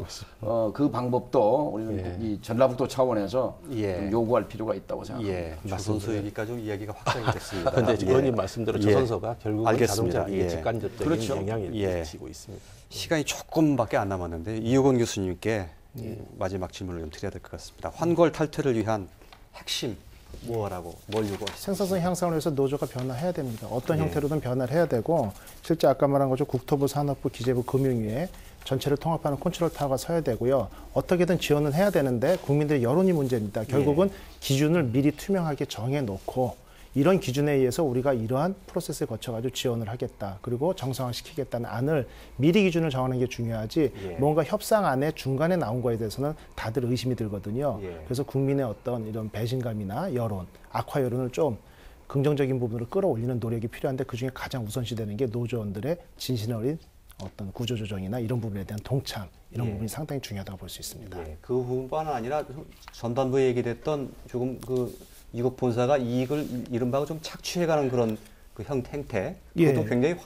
그 방법도 우리는 이 전라북도 차원에서 좀 요구할 필요가 있다고 생각합니다. 조선소 얘기까지 좀 이야기가 확장이 됐습니다. 그런데 의원님 말씀대로 조선소가 결국은 알겠습니다. 자동차에 직간접적인 그렇죠. 영향을 미치고 있습니다. 시간이 조금밖에 안 남았는데 이효건 교수님께 마지막 질문을 좀 드려야 될 것 같습니다. 환골 탈퇴를 위한 핵심 뭐라고 뭘 요구하시죠? 생산성 향상을 위해서 노조가 변화해야 됩니다. 어떤 형태로든 변화를 해야 되고 실제 아까 말한 것처럼 국토부, 산업부, 기재부, 금융위에 전체를 통합하는 컨트롤 타워가 서야 되고요. 어떻게든 지원은 해야 되는데 국민들의 여론이 문제입니다. 결국은 기준을 미리 투명하게 정해놓고 이런 기준에 의해서 우리가 이러한 프로세스를 거쳐가지고 지원을 하겠다. 그리고 정상화시키겠다는 안을 미리 기준을 정하는 게 중요하지 뭔가 협상안에 중간에 나온 거에 대해서는 다들 의심이 들거든요. 그래서 국민의 어떤 이런 배신감이나 여론, 악화 여론을 좀 긍정적인 부분으로 끌어올리는 노력이 필요한데 그중에 가장 우선시 되는 게 노조원들의 진실 어린 어떤 구조조정이나 이런 부분에 대한 동참 이런 부분이 상당히 중요하다고 볼 수 있습니다. 그 부분뿐 아니라 전반부에 얘기됐던 조금 이국 본사가 이익을 이른바 좀 착취해가는 그런 그 행태 그것도 굉장히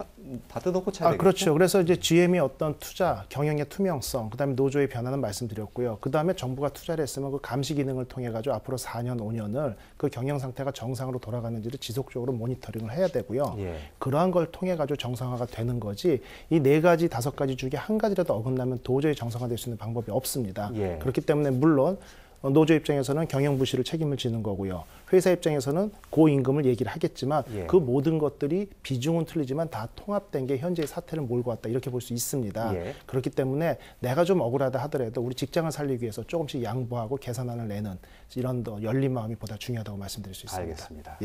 받아놓고 차야 되겠죠. 그렇죠. 그래서 이제 GM이 어떤 투자, 경영의 투명성, 그다음에 노조의 변화는 말씀드렸고요. 그다음에 정부가 투자를 했으면 그 감시 기능을 통해 가지고 앞으로 4년, 5년을 그 경영 상태가 정상으로 돌아가는지를 지속적으로 모니터링을 해야 되고요. 그러한 걸 통해 가지고 정상화가 되는 거지 이 4가지, 5가지 중에 한 가지라도 어긋나면 도저히 정상화될 수 있는 방법이 없습니다. 그렇기 때문에 물론 노조 입장에서는 경영 부실을 책임을 지는 거고요. 회사 입장에서는 고임금을 얘기를 하겠지만 그 모든 것들이 비중은 틀리지만 다 통합된 게 현재의 사태를 몰고 왔다 이렇게 볼 수 있습니다. 그렇기 때문에 내가 좀 억울하다 하더라도 우리 직장을 살리기 위해서 조금씩 양보하고 개선안을 내는 이런 더 열린 마음이 보다 중요하다고 말씀드릴 수 있습니다. 알겠습니다.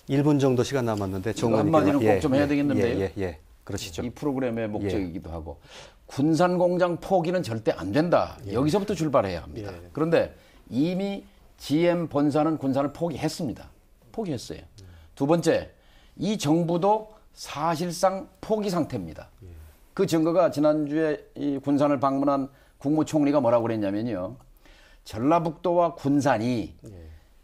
1분 정도 시간 남았는데 한마디는 꼭 좀 해야 되겠는데요. 그러시죠. 이 프로그램의 목적이기도 하고 군산 공장 포기는 절대 안 된다. 여기서부터 출발해야 합니다. 그런데 이미 GM 본사는 군산을 포기했습니다. 포기했어요. 두 번째, 이 정부도 사실상 포기 상태입니다. 그 증거가 지난주에 이 군산을 방문한 국무총리가 뭐라고 그랬냐면요. 전라북도와 군산이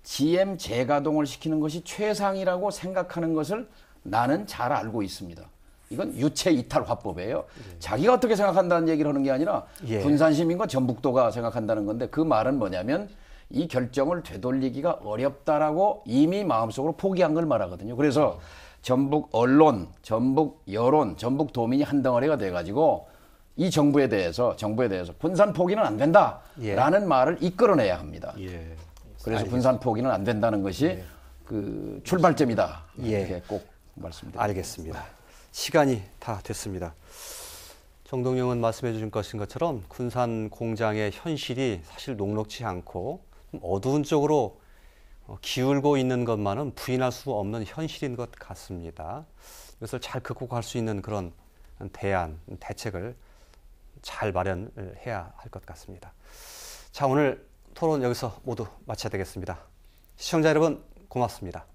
GM 재가동을 시키는 것이 최상이라고 생각하는 것을 나는 잘 알고 있습니다. 이건 유체 이탈 화법이에요. 자기가 어떻게 생각한다는 얘기를 하는 게 아니라 군산 시민과 전북도가 생각한다는 건데 그 말은 뭐냐면 이 결정을 되돌리기가 어렵다라고 이미 마음속으로 포기한 걸 말하거든요. 그래서 전북 언론, 전북 여론, 전북 도민이 한 덩어리가 돼가지고 이 정부에 대해서 군산 포기는 안 된다라는 말을 이끌어내야 합니다. 그래서 군산 포기는 안 된다는 것이 그 출발점이다. 이렇게 꼭 말씀드립니다. 알겠습니다. 시간이 다 됐습니다. 정동영은 말씀해 주신 것처럼 군산 공장의 현실이 사실 녹록지 않고 어두운 쪽으로 기울고 있는 것만은 부인할 수 없는 현실인 것 같습니다. 이것을 잘 극복할 수 있는 그런 대안, 대책을 잘 마련을 해야 할 것 같습니다. 자, 오늘 토론 여기서 모두 마쳐야 되겠습니다. 시청자 여러분 고맙습니다.